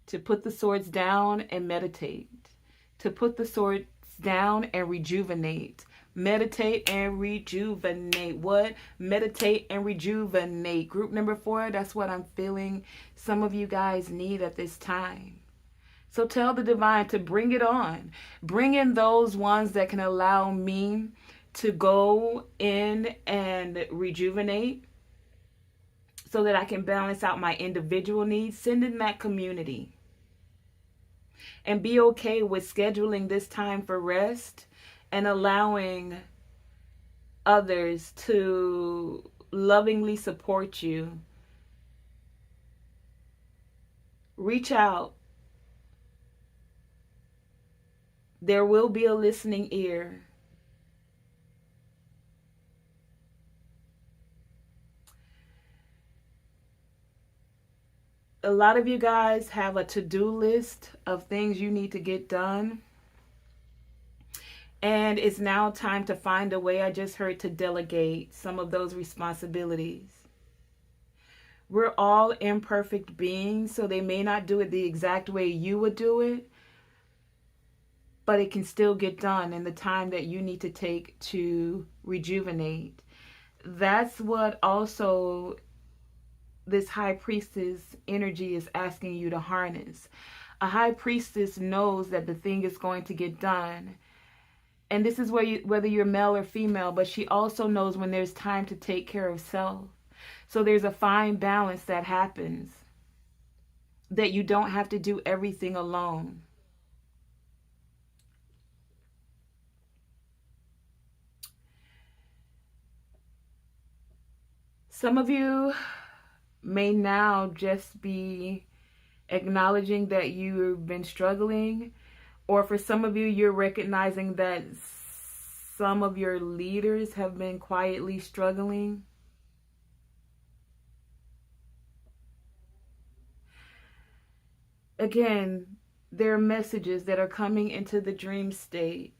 To put the swords down and meditate. To put the swords down and rejuvenate. Meditate and rejuvenate. What? Meditate and rejuvenate. Group number 4, that's what I'm feeling some of you guys need at this time. So tell the divine to bring it on. Bring in those ones that can allow me to go in and rejuvenate so that I can balance out my individual needs. Send in that community. And be okay with scheduling this time for rest and allowing others to lovingly support you. Reach out. There will be a listening ear. A lot of you guys have a to-do list of things you need to get done. And it's now time to find a way, I just heard, to delegate some of those responsibilities. We're all imperfect beings, so they may not do it the exact way you would do it, but it can still get done in the time that you need to take to rejuvenate. That's what also this high priestess energy is asking you to harness. A high priestess knows that the thing is going to get done. And this is whether you're male or female, but she also knows when there's time to take care of self. So there's a fine balance that happens, that you don't have to do everything alone. Some of you may now just be acknowledging that you've been struggling, or for some of you, you're recognizing that some of your leaders have been quietly struggling. Again, there are messages that are coming into the dream state.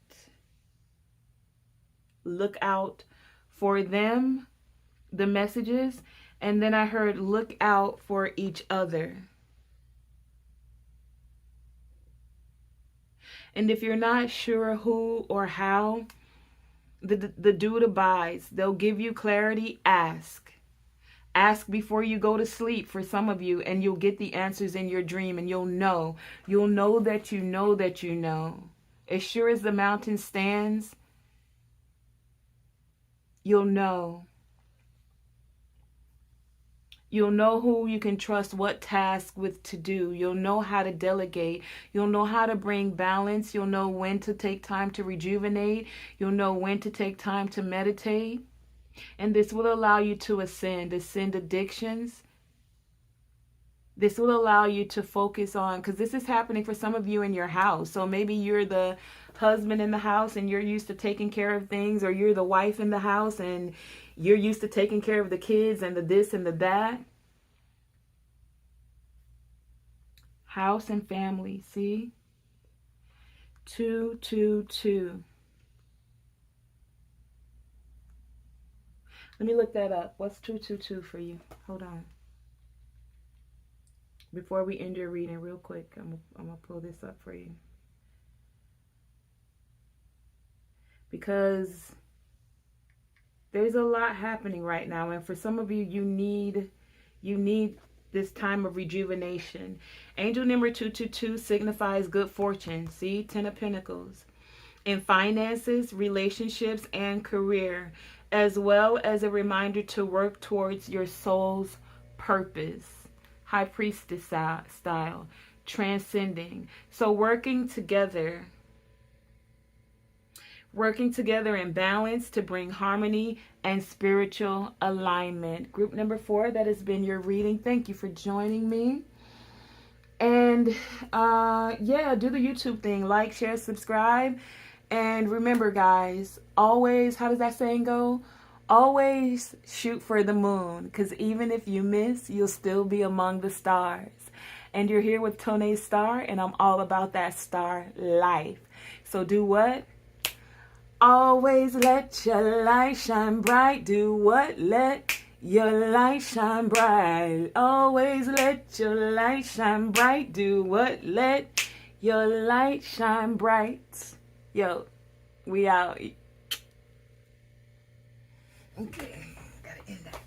Look out for them, the messages. And then I heard, look out for each other. And if you're not sure who or how, the dude abides. They'll give you clarity. Ask. Ask before you go to sleep for some of you, and you'll get the answers in your dream, and you'll know. You'll know that you know that you know. As sure as the mountain stands, you'll know. You'll know who you can trust, what task with to do. You'll know how to delegate. You'll know how to bring balance. You'll know when to take time to rejuvenate. You'll know when to take time to meditate. And this will allow you to ascend addictions. This will allow you to focus on, because this is happening for some of you in your house. So maybe you're the husband in the house and you're used to taking care of things, or you're the wife in the house and you're used to taking care of the kids and the this and the that. House and family, see? 2, 2, 2. Let me look that up. What's 2, 2, 2 for you? Hold on. Before we end your reading, real quick, I'm going to pull this up for you. Because there's a lot happening right now. And for some of you, you need this time of rejuvenation. Angel number 222 signifies good fortune. See, 10 of Pentacles. In finances, relationships, and career, as well as a reminder to work towards your soul's purpose. High Priestess style, transcending. So working together in balance to bring harmony and spiritual alignment. Group number 4, that has been your reading. Thank you for joining me. And yeah, do the YouTube thing. Like, share, subscribe. And remember, guys, always, how does that saying go? Always shoot for the moon, because even if you miss, you'll still be among the stars. And you're here with Tonae Star, and I'm all about that star life. So do what? Always let your light shine bright. Do what? Let your light shine bright. Always let your light shine bright. Do what? Let your light shine bright. Yo, we out. Okay, gotta end that.